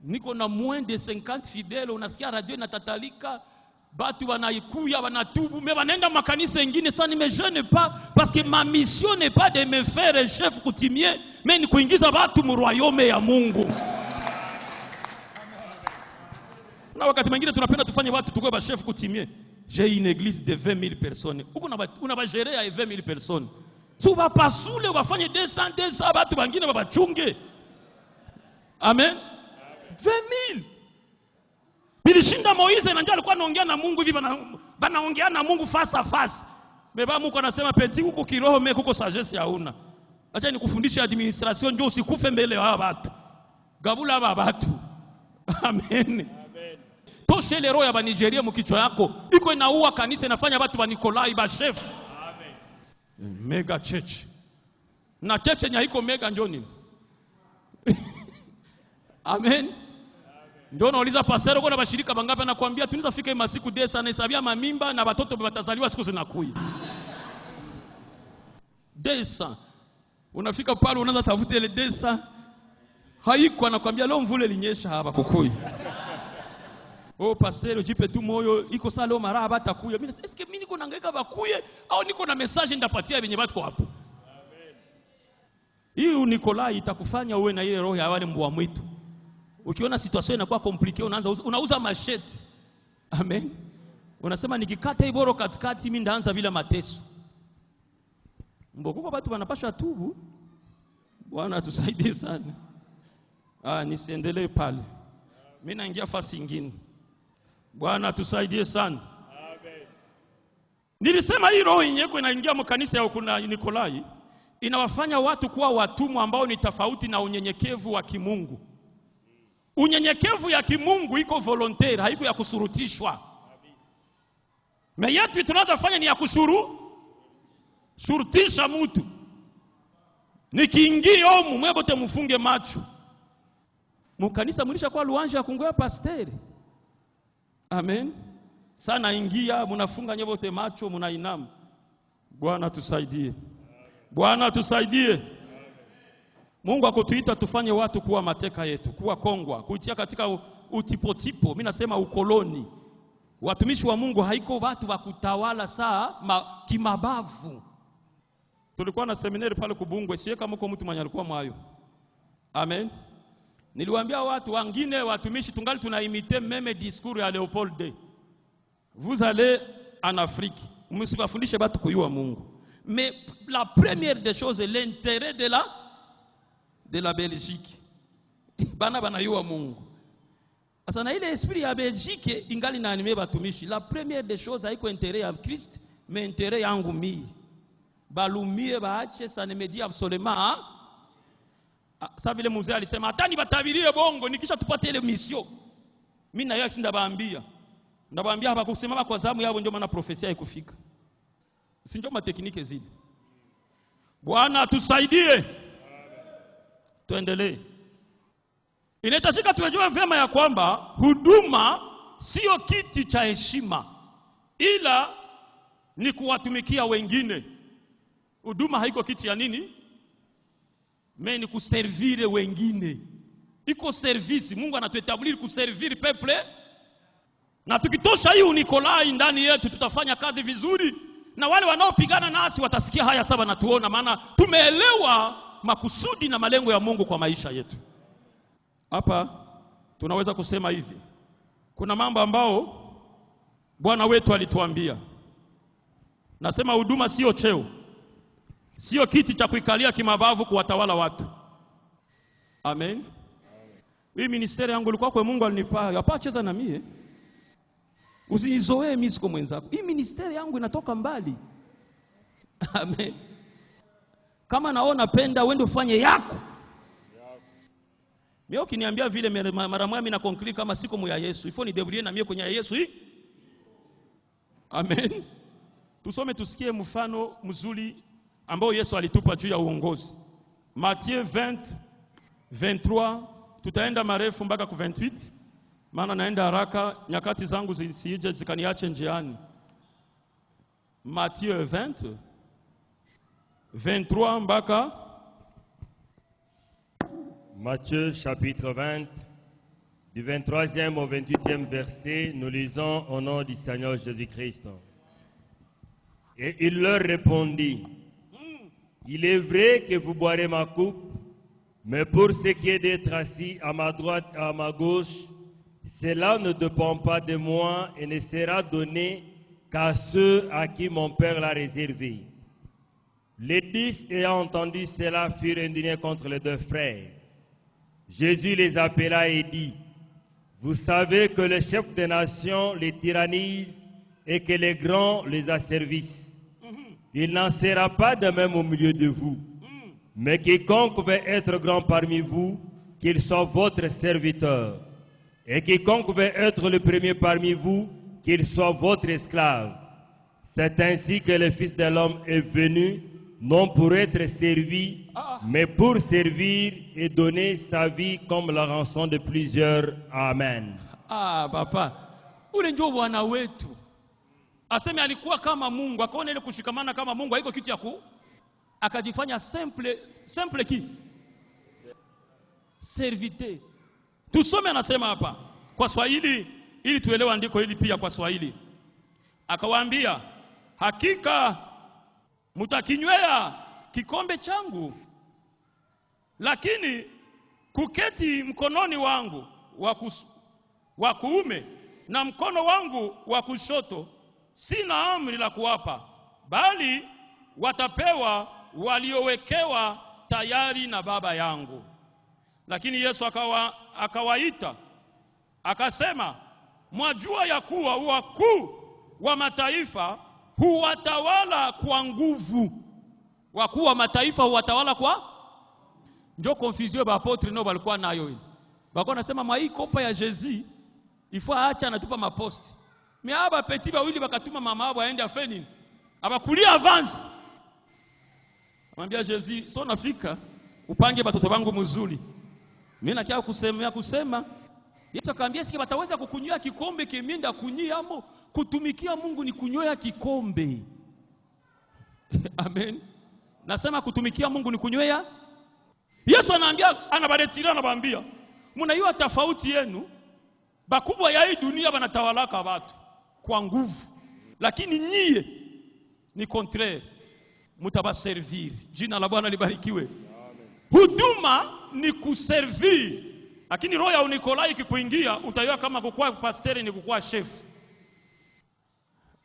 Niko na moins de 50 fidèles, unasikia radio inatatalika, batu wanaikuya, wanatubu, mais wanaenda makanisa mengine ça ne me gêne pas parce que ma mission n'est pas de me faire un chef coutumier, mais ni kuingiza watu mu royaume ya Mungu. Na wakati mwingine tunapenda tufanye watu tukue ba chef coutumier. J'ai une église de 20 000 personnes. Uko una ba gérer à 20 000 personnes. Tu vas pas soule wafanye 200 watu wengine babachunge. Amen. 20 000. Bilishinda Moize na ndio alikuwa anaongea na Mungu hivi banaongea na Mungu face à face. Beba Mungu anasema peti huko kiroho mimi kuko sagesse hauna. Acha nikufundishe administration ndio usikufe mbele ya watu. Gabula haba watu. Amen. Toshe ile roho ya Nigeria mkichwa yako iko inaua kanisa inafanya watu wa Nikolai ba chef. Amen. Mega church. Na church nya iko mega njoni. Amen. Ndio nauliza pastor uko na bashirika bangapi anakuambia tunaweza fika masiku 10 na hesabia mamimba na watoto watazaliwa siku zinakuja. 10. Unafika pale unaanza tafuta ile 10. Haiko anakuambia leo mvule linyesha hapa kukui. Oh pastor ujipe tu moyo iko saa leo mara hapa takuya. Mimi eske mimi niko nahangaika bakuye au niko na message ndapatia benye watu hapo. Amen. Hii Nikolai itakufanya uwe na ile roho ya wale mbwa mwitu. Ukiona situation inakuwa compliqué unauza machete. Amen. Unasema nikikata iboro katikati mimi ndaanza bila mateso. Mbona watu wanapasha tubu? Bwana tusaidie sana. Nisiendelee pale. Mimi naingia fasi nyingine. Bwana tusaidie sana. Amen. Nilisema hii roho yenyeko inaingia mkanisa ya kuna Nikolai inawafanya watu kuwa watumwa ambao ni tofauti na unyenyekevu wa kimungu. Unyenyekevu ya kimungu iko volontaire, haiko ya kusurutishwa. Na yetu tunaanza fanya ni ya shurutisha mtu. Nikiingia huko mwebote mfunge macho. Mkanisa mlisha kwa luanja ya kungoya pastor. Amen. Sana ingia mnafunga nyebote macho mnainama. Bwana tusaidie. Bwana tusaidie. Mungu akotuita tufanye watu kuwa mateka yetu, kuwa kongwa, kuitia katika utipotipo. Mimi nasema ukoloni. Watumishi wa Mungu haiko watu wa kutawala kimabavu. Tulikuwa na seminari pale Kubungwe, sie kama mko mtu mwenye alikuwa mwayo. Amen. Niliwaambia watu wengine watumishi tungali tunaimite meme discours ya Leopold II. Vous allez en Afrique, msibafundishe batu kuyua Mungu. Mais la première des choses, l'intérêt de la Belgique. Bana banayua Mungu. Asa na ile esprit ya Belgique ingali na anime batumishi. La première des choses haiko intérêt ya Christ, mais intérêt yangu mimi. Balumie baache ça ne me dit absolument. Sa vile mzee alisema hata batabirie bongo nikisha tupate ile mission. Mimi na yeye sindabaambia. Ndabaambia hapa kusimama kwa zamu yao ndio maana profesia ikufika. Si ndio matekniki zile. Bwana tusaidie. Tuendelee. Inahitajika tuwejue vyema ya kwamba huduma sio kiti cha heshima, ila ni kuwatumikia wengine. Huduma haiko kiti ya nini? Mais ni kuservire wengine. Iko service. Mungu anatuetablir kuservire peuple. Na tukitosha hii Nikolai ndani yetu tutafanya kazi vizuri. Na wale wanaopigana nasi watasikia haya saba na tuona, maana tumeelewa makusudi na malengo ya Mungu kwa maisha yetu. Hapa tunaweza kusema hivi. Kuna mambo ambao Bwana wetu alituambia. Nasema huduma sio cheo. Sio kiti cha kuikalia kimabavu kuwatawala watu. Amen. Hii ministeri yangu ilikuwa kwa Mungu alinipa. Hapa cheza na mie. Usinizoee mimi siko mwenzako. Hii ministeri yangu inatoka mbali. Amen. Kama naona penda uende ufanye yako. Mimi ukiniambia vile mara moja mimi na conclude kama siko mu ya Yesu. Ifo ni debrouiller na mie kwenye ya Yesu hii. Amen. Tusome tusikie mfano mzuri ambao Yesu alitupa juu ya uongozi. Matthieu 20:23, tutaenda marefu mpaka ku 28. Maana naenda haraka, nyakati zangu zisije zikaniache njiani. Matthieu 20:23 mpaka Matthieu chapitre 20, du 23e au 28e verset, nous lisons au nom du Seigneur Jésus-Christ. Et il leur répondit, il est vrai que vous boirez ma coupe, mais pour ce qui est d'être assis à ma droite et à ma gauche, cela ne dépend pas de moi et ne sera donné qu'à ceux à qui mon Père l'a réservé. Les 10 ayant entendu cela furent indignés contre les deux frères. Jésus les appela et dit, vous savez que le chef des nations les tyrannise et que les grands les asservissent. Il n'en sera pas de même au milieu de vous. Mais quiconque veut être grand parmi vous, qu'il soit votre serviteur. Et quiconque veut être le premier parmi vous, qu'il soit votre esclave. C'est ainsi que le Fils de l'homme est venu, non pour être servi, mais pour servir et donner sa vie comme la rançon de plusieurs. Amen. Ah, papa. Ule ndio Bwana wetu. Aseme alikuwa kama Mungu, akaona ile kushikamana kama Mungu haiko kitu ya akajifanya simple ki? Servite. Tusome anasema hapa kwa Swahili ili tuelewe andiko hili pia kwa Swahili. Akawaambia, hakika mtakinywea kikombe changu, lakini kuketi mkononi wangu wa kuume na mkono wangu wa kushoto sina amri la kuwapa, bali watapewa waliowekewa tayari na Baba yangu. Lakini Yesu akawaita akasema, mwajua ya kuwa wakuu wa mataifa huwatawala kwa nguvu. Wakuu wa mataifa huwatawala kwa ndio confusion ba apotre no balikuwa nayo ile. Bako nasema mai kopa ya Jésus ifo aacha anatupa maposti. Mais aba petit ba wili bakatuma mama abo aende afeni. Abakulia avance. Amwambia Jésus, so nafika upange batoto bangu mzuri. Mimi nakia kusema Yesu akamwambia siki bataweza kukunywea kikombe kiminda kunyia amo kutumikia Mungu ni kunywea kikombe. Amen. Nasema kutumikia Mungu ni kunywea. Yesu anaambia anabaretira anabaambia mnaiwa tofauti yenu bakubwa ya hii dunia banatawalaka watu kwa nguvu, lakini nyie ni contraire, mutabaservir. Jina la Bwana libarikiwe. Amen. Huduma ni kuservir, lakini roho ya Nikolai ikikuingia utaiwa kama kukua pastor ni kukua chef.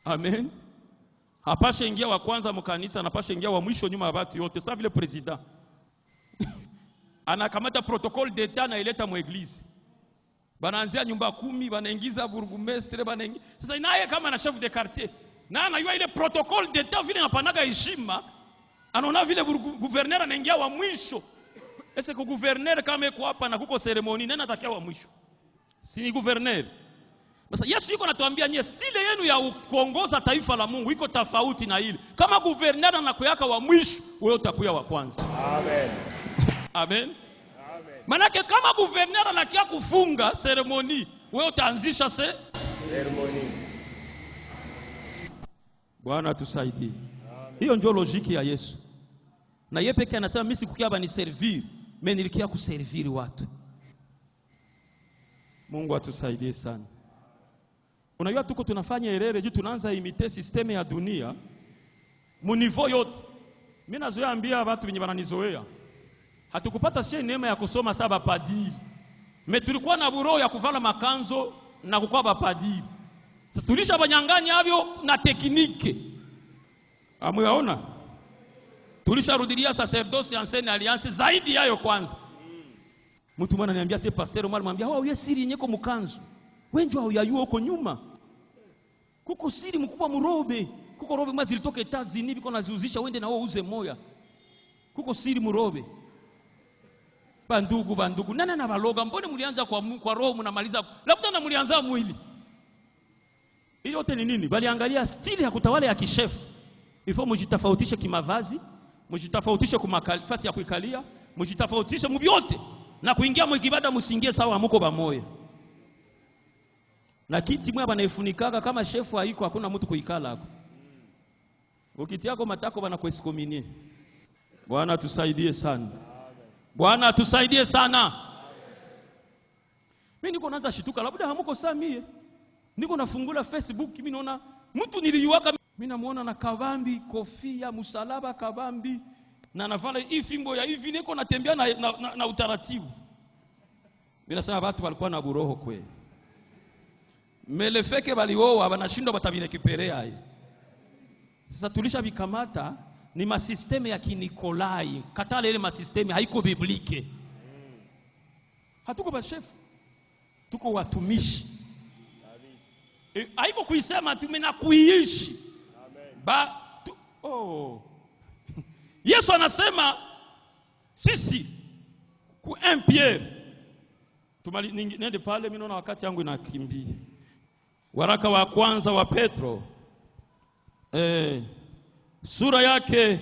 Amen. Hapashe ingia wa kwanza mkanisa, anapashe ingia wa mwisho nyuma ya watu yote. Sasa vile president anakamata protocole d'etat na ileta mu eglise. Banaanzia nyumba 10, banaingiza burgomestre, banaingiza. Sasa naye kama na chef de quartier, na anajua ile protocole d'etat vile napanaga heshima, anaona vile gouverneur anaingia wa mwisho. Ese ko gouverneur kama yuko hapa na kuko ceremony, nani atakia wa mwisho? Si ni gouverneur. Sasa Yesu yuko anatuambia nyie stile yenu ya kuongoza taifa la Mungu iko tofauti na ile. Kama gouverneur anakuyaka wa mwisho, wewe utakuya wa kwanza. Amen. Amen. Manake kama gouverneur anakia kufunga ceremony, wewe utaanzisha ceremony. Bwana tusaidie. Hiyo ndio logiki ya Yesu. Na yeye pekee anasema mimi sikukia bani servir, mimi nilikia kuserviri watu. Mungu atusaidie sana. Unajua tuko tunafanya erere juu tunaanza imite systeme ya dunia mu niveau yote. Mimi nazoea ambia watu wenye wananizoea. Hatukupata sisi neema ya kusoma saba padiri. Tulikuwa na bureau ya kuvala makanzo na kukua bapadiri. Sasa tulisha banyanganya havyo na teknike. Amuyaona? Tulisha rudilia sacerdoce ancienne alliance zaidi yayo kwanza. Mtu mwana ananiambia si pastor mwana mwambia wewe uye siri nyeko mkanzo. Wenjwa uyayua huko nyuma. Kuko siri mkubwa murobe. Kuko robe mwazi litoke Etazini biko naziuzisha wende na wewe uze moya. Kuko siri murobe. Bandugu. Nani na baloga mbone mlianza kwa roho mnamaliza labda na mlianza mwili. Ile yote ni nini? Bali angalia stili ya kutawala ya kishefu. Ifo mjitafautishe kimavazi, mjitafautishe kumafasi ya kuikalia, mjitafautishe mubyote na kuingia mwikibada msingie sawa muko bamoya. Na kiti mwa banaifunikaga kama shefu haiko hakuna mtu kuikala hapo. Ukiti yako matako bana kuesikominie. Bwana tusaidie sana. Bwana tusaidie sana. Mimi niko naanza shituka labda hamuko saa mie. Niko nafungula Facebook mimi naona mtu niliyuaka mimi namuona na kabambi, kofia, msalaba kabambi na navala hii fimbo ya hivi niko natembea na utaratibu. Mimi nasema watu walikuwa na buroho kweli. Melefeke balioa banashindwa batabirekiperea hii. Sasa tulisha bikamata ni masisteme ya Kinikolai. Katale ile masisteme haiko biblike. Hatuko bashefu. Tuko watumishi. Haiko kuisema tumena kuiishi. Amen. Yesu anasema sisi ku 1 Pierre. Nende pale mimi naona wakati yangu inakimbia. Waraka wa kwanza wa Petro. Sura yake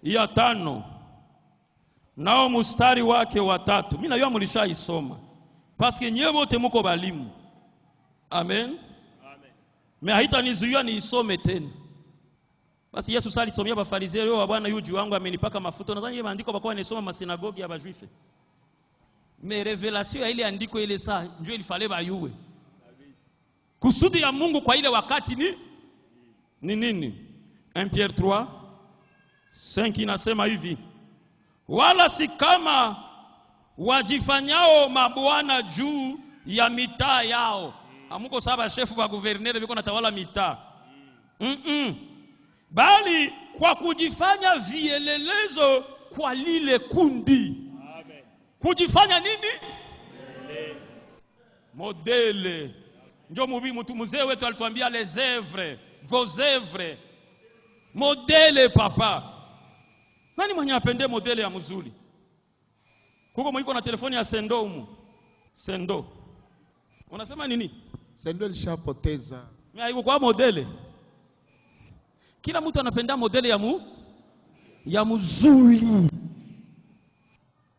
ya 5. Nao mstari wake wa 3. Mimi najua mlishaisoma. Paske nyewe wote mko balimu. Amen. Mimi haitanizuia niisome tena. Basi Yesu sali somia bafarisayo wa Bwana yuji wangu amenipaka mafuta. Nadhani ile maandiko bakwa nisoma masinagogi ya bajuife. Me revelation ya ile andiko ile saa njoo ilifale bayuwe. Kusudi ya Mungu kwa ile wakati ni nini? 1 Pierre 3:5 inasema hivi. Wala si kama wajifanyao mabwana juu ya mitaa yao. Hamuko saba shefu wa gouverneur biko natawala mitaa. Bali kwa kujifanya vielelezo kwa lile kundi. Amen. Kujifanya nini? Modele. Ndio mtu mzee wetu alituambia les œuvres, vos œuvres. Modele papa. Nani mwenye apende modele ya mzuri? Kuko mwiko na telefoni ya Sendo humu. Sendo. Unasema nini? Sendo ilishapoteza. Mimi haiko kwa modele. Kila mtu anapenda modele ya mzuri.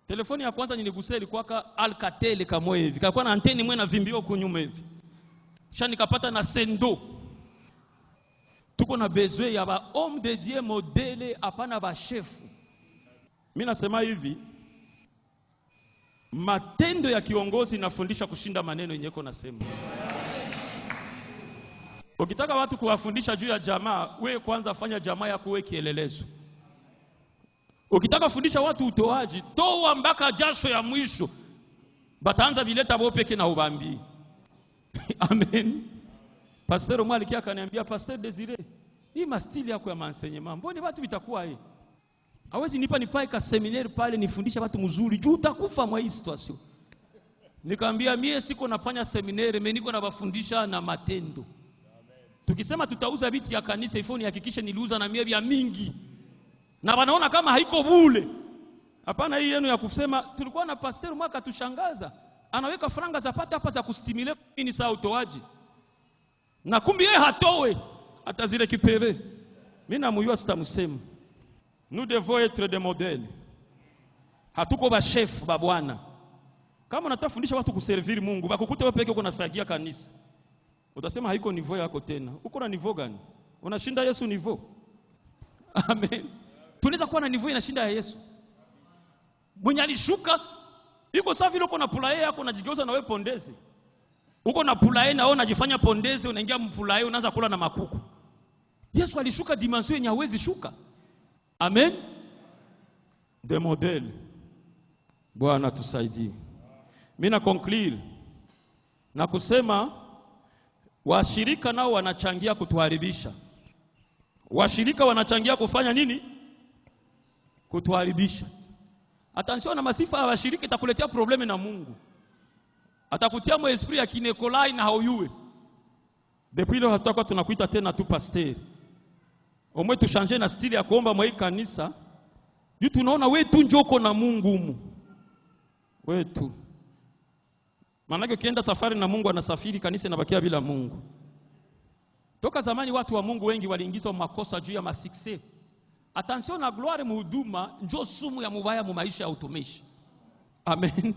Telefoni ya kwanza niligusa ilikuwa ka Alcatel kama hivi. Kakuwa na anteni mwe na vimbio kunyuma hivi. Kisha nikapata na Sendo. Tuko na besoin ya ba homme de Dieu modele hapana ba chef. Mimi nasema hivi. Matendo ya kiongozi inafundisha kushinda maneno yenye yako nasema. Ukitaka watu kuwafundisha juu ya jamaa, wewe kwanza fanya jamaa yako wewe kielelezo. Ukitaka kufundisha watu utoaji, toa mpaka jasho ya mwisho. Bataanza bileta bo peke na ubambi. Amen. Pasteur mwa alikia akaniambia, Pasteur Desire, hii mastili yako ya maenseignement, mbona watu bitakuwa hii? Hawezi nipa nipae ka seminaire pale nifundisha watu mzuri, juu utakufa mwa hii situation. Nikamwambia mie siko nafanya seminaire, mimi niko nabafundisha na matendo. Tukisema tutauza biti ya kanisa ifoni hakikishe niliuza na mie vya mingi. Na wanaona kama haiko bure. Hapana, hii yenu ya kusema tulikuwa na pastor mwaka tushangaza. Anaweka franga za pata hapa za kustimule nini saa utoaji. Na kumbi yeye hatowe atazile kipere. Mimi namuyua sitamsema. Nous devons être des modèles. Hatuko ba chef ba bwana. Kama unataka fundisha watu kuserviri Mungu, bakukute wewe peke uko nafagia kanisa. Utasema haiko niveau yako tena. Uko na niveau gani? Unashinda Yesu niveau. Amen. Tunaweza kuwa na niveau inashinda ya Yesu. Mwenye alishuka iko sawa vile uko na pulaye yako unajigeuza na wewe pondezi. Uko na pulaye na wewe unajifanya pondezi, unaingia mpulaye unaanza kula na makuku. Yesu alishuka dimension yenye hawezi shuka. Amen. De modèle. Bwana tusaidie. Mimi na conclure na kusema washirika nao wanachangia kutuharibisha. Washirika wanachangia kufanya nini? Kutuharibisha. Attention na masifa ya washirika itakuletea probleme na Mungu. Atakutia mo esprit ya kinekolai na hauyue. Depuis leo hatakuwa tunakuita tena tu pasteur. Omwe tushanje na stili ya kuomba mwa kanisa. Juu tunaona wewe tu njoko na Mungu humu. Wewe tu. Maana ukienda safari na Mungu anasafiri, kanisa inabakia bila Mungu. Toka zamani watu wa Mungu wengi waliingizwa makosa juu ya masikse. Attention na gloire muhuduma njo sumu ya mubaya mu maisha ya utumishi. Amen.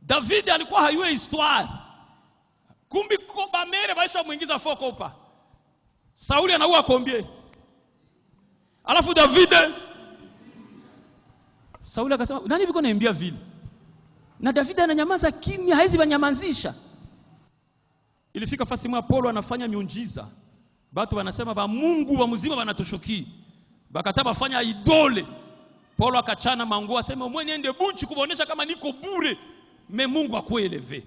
David alikuwa hayue histoire. Kumbi koba mere maisha muingiza foko upa. Sauli anaua kombie. Alafu David Sauli akasema, nani biko naambia vile? Na David ananyamaza kimya, haizi banyamazisha. Ilifika fasi mwa Paulo anafanya miujiza. Watu wanasema ba Mungu wa mzima wanatushukia. Bakataba fanya idole. Paulo akachana manguo asema mwe niende bunchi kubonesha kama niko bure. Me Mungu akueleve.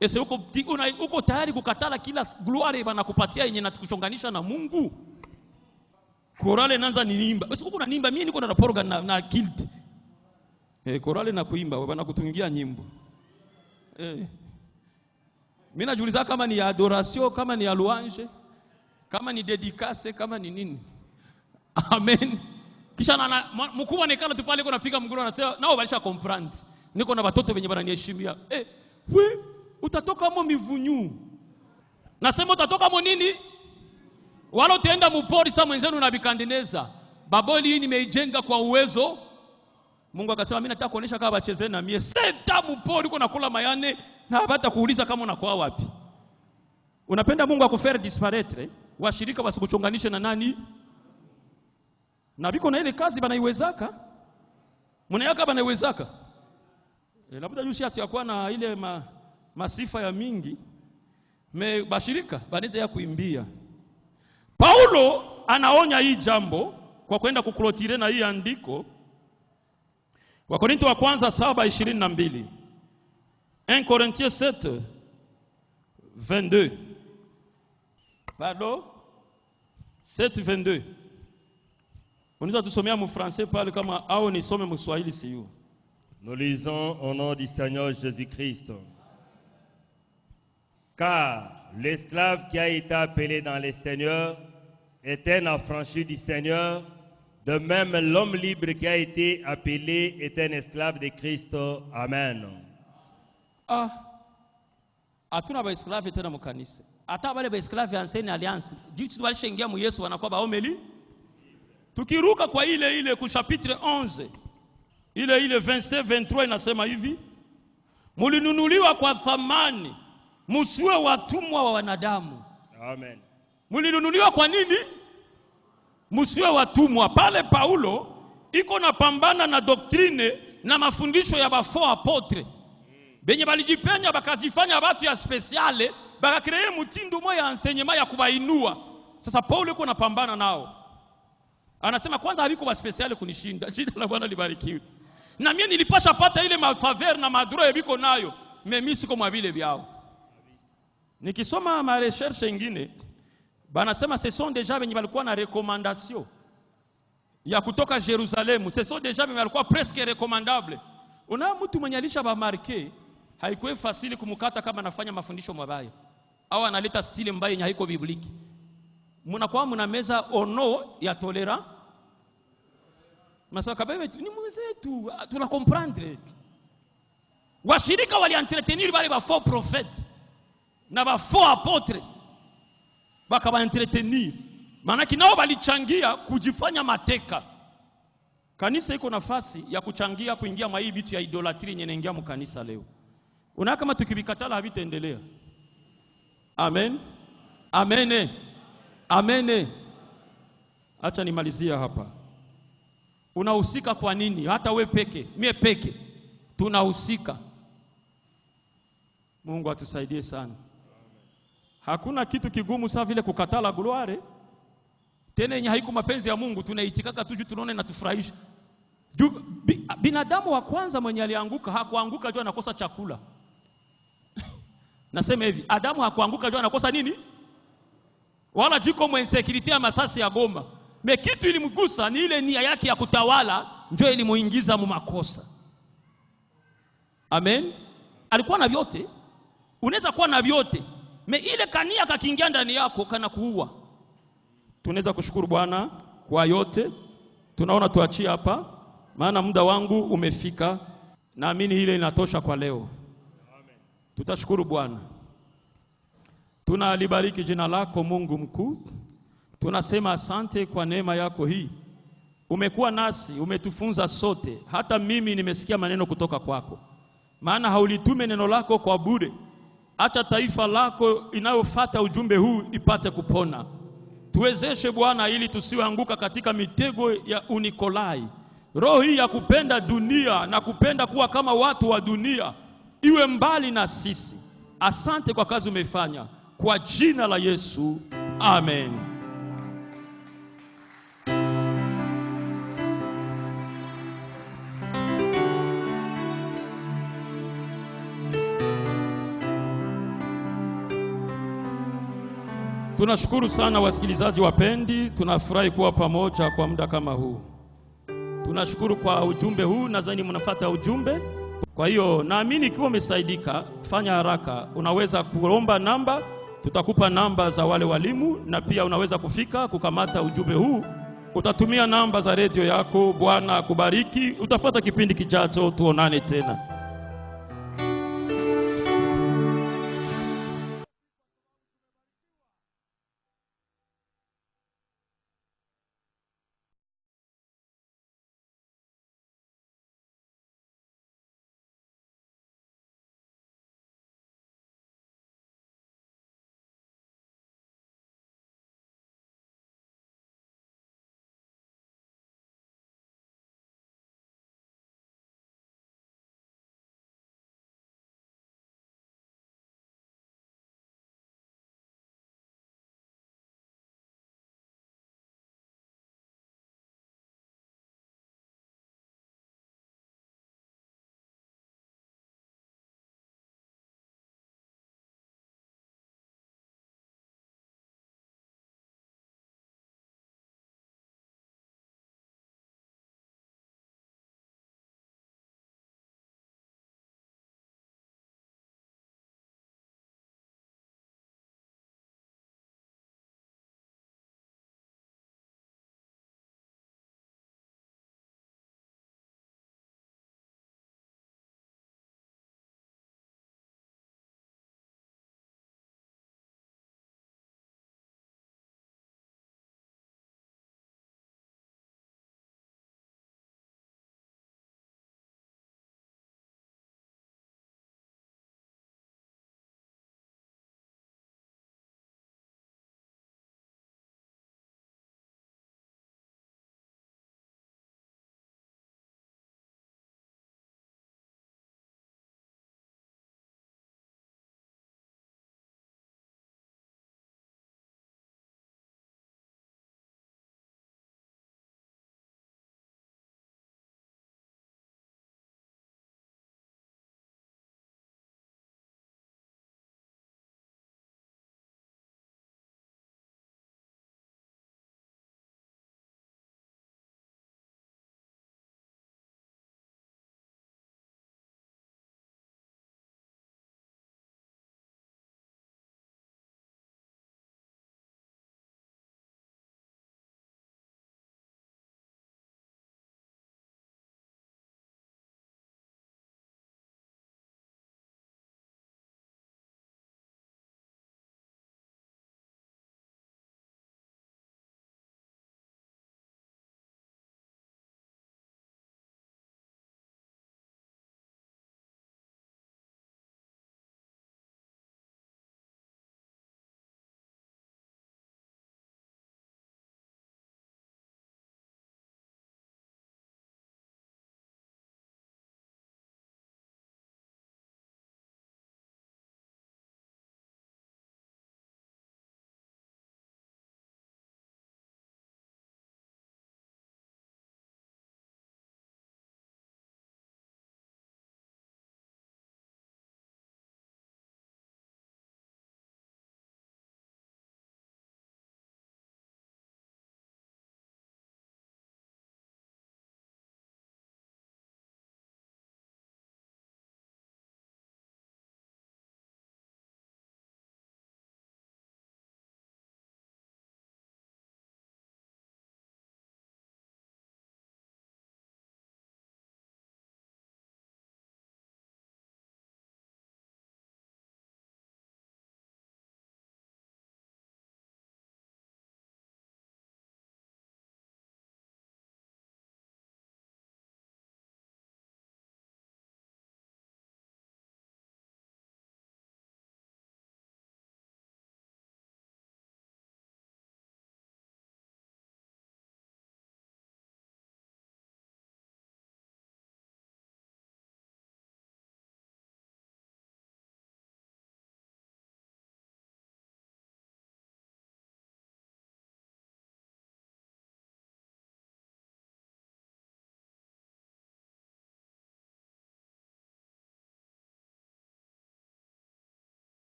Ese uko tayari kukatala kila gloire banakupatia yenye natukuchonganisha na Mungu? Korale nanza niimba. Ese uko nanimba mimi niko na raporo na guilt. Korale na kuimba bana kutungia nyimbo. Mimi najiuliza kama ni adoration, kama ni louange, kama ni dedicace, kama ni nini. Amen. Kisha na mkubwa nekana tu pale kuna piga mguu anasema nao balisha comprendre. Niko na watoto wenye bananiheshimia. We utatoka mo mivunyu. Nasema utatoka mo nini? Wala utaenda mpori sa mwenzenu na bikandineza. Baboli hii nimeijenga kwa uwezo. Mungu akasema mimi nataka kuonesha kama bacheze na mie. Senta mpori uko nakula mayane na hata kuuliza kama unakuwa wapi. Unapenda Mungu akufere disparaître, washirika wasikuchonganishe na nani? Na biko na ile kazi banaiwezaka. Mnayaka banaiwezaka. Labda jusi atakuwa na ile masifa ya mingi. Me bashirika banaweza ya kuimbia. Paulo anaonya hii jambo kwa kwenda kuklotire na hii andiko. Wakorintho wa kwanza 7:22. 1 Corinthiens 7:22. Pardon? 7:22. Unaweza tusomea mu français pale kama au nisome mu Swahili siyo. Nous lisons au nom du Seigneur Jésus-Christ. Car l'esclave qui a été appelé dans les seigneurs est un affranchi du Seigneur. De même, l'homme libre qui a été appelé est un esclave de Christ. Amen. Hatuna ba esclave tena mu kanisa. Hata wale ba esclave ancienne alliance, jitu walishaingia mu Yesu wanakuwa baomeli. Tukiruka kwa ile ku chapitre 11. Ile verset 23 inasema hivi. Mulinunuliwa kwa thamani, msiwe watumwa wa wanadamu. Amen. Mulinunuliwa kwa nini? Msiwe watumwa. Pale Paulo iko na pambana na doktrine na mafundisho ya bafo apotre. Benye balijipenya bakajifanya watu ya speciale, bakakree mtindo moja ya enseignement ya kubainua. Sasa Paulo iko na pambana nao. Anasema kwanza haliko ba speciale kunishinda. Jina la Bwana libarikiwe. Na mimi nilipasha pata ile mafaveur na madroit biko nayo. Mimi siko mwabile byao. Nikisoma ma recherche ingine banasema ce sont déjà wenye walikuwa na recommandation ya kutoka Jerusalemu, ce sont déjà wenye walikuwa presque recommandable. Una mtu mwenye alisha ba marke haikuwa fasili kumukata kama anafanya mafundisho mabaya au analeta style mbaya yenye haiko bibliki. Mnakuwa mna meza ono ya tolera. Masaka bebe ni mwenzetu tuna comprendre. Washirika wali entretenir bali ba faux prophètes na ba faux apôtres. Baka ba entretenir. Maana kinao balichangia kujifanya mateka. Kanisa iko nafasi ya kuchangia kuingia mwa hii vitu ya idolatry yenye inaingia mu kanisa leo. Una kama tukibikatala havitaendelea. Amen. Amen. Amen. Acha nimalizia hapa. Unahusika kwa nini? Hata we peke, mie peke tunahusika. Mungu atusaidie sana. Hakuna kitu kigumu sawa vile kukatala gloire. Tena yenye haiko mapenzi ya Mungu tunaitikaka tuju tunaone na tufurahisha. Binadamu wa kwanza mwenye alianguka hakuanguka jua anakosa chakula. Nasema hivi, Adamu hakuanguka jua anakosa nini? Wala jiko mwensekiriti ya masasi ya Goma. Me kitu ilimgusa ni ile nia yake ya kutawala ndio ilimuingiza mu makosa. Amen. Alikuwa na vyote. Unaweza kuwa na vyote. Me ile kania kakiingia ndani yako kana kuua. Tunaweza kushukuru Bwana kwa yote. Tunaona tuachie hapa maana muda wangu umefika. Naamini ile inatosha kwa leo. Amen. Tutashukuru Bwana. Tunalibariki jina lako Mungu mkuu. Tunasema asante kwa neema yako hii. Umekuwa nasi, umetufunza sote. Hata mimi nimesikia maneno kutoka kwako. Maana haulitume neno lako kwa bure. Acha taifa lako inayofuata ujumbe huu ipate kupona. Tuwezeshe Bwana ili tusianguka katika mitego ya Unikolai. Roho hii ya kupenda dunia na kupenda kuwa kama watu wa dunia iwe mbali na sisi. Asante kwa kazi umefanya. Kwa jina la Yesu. Amen. Tunashukuru sana wasikilizaji wapendi, tunafurahi kuwa pamoja kwa muda kama huu. Tunashukuru kwa ujumbe huu, nadhani mnafuata ujumbe. Kwa hiyo naamini ikiwa umesaidika, fanya haraka. Unaweza kuomba namba, tutakupa namba za wale walimu na pia unaweza kufika kukamata ujumbe huu. Utatumia namba za radio yako. Bwana akubariki. Utafuata kipindi kijacho, tuonane tena.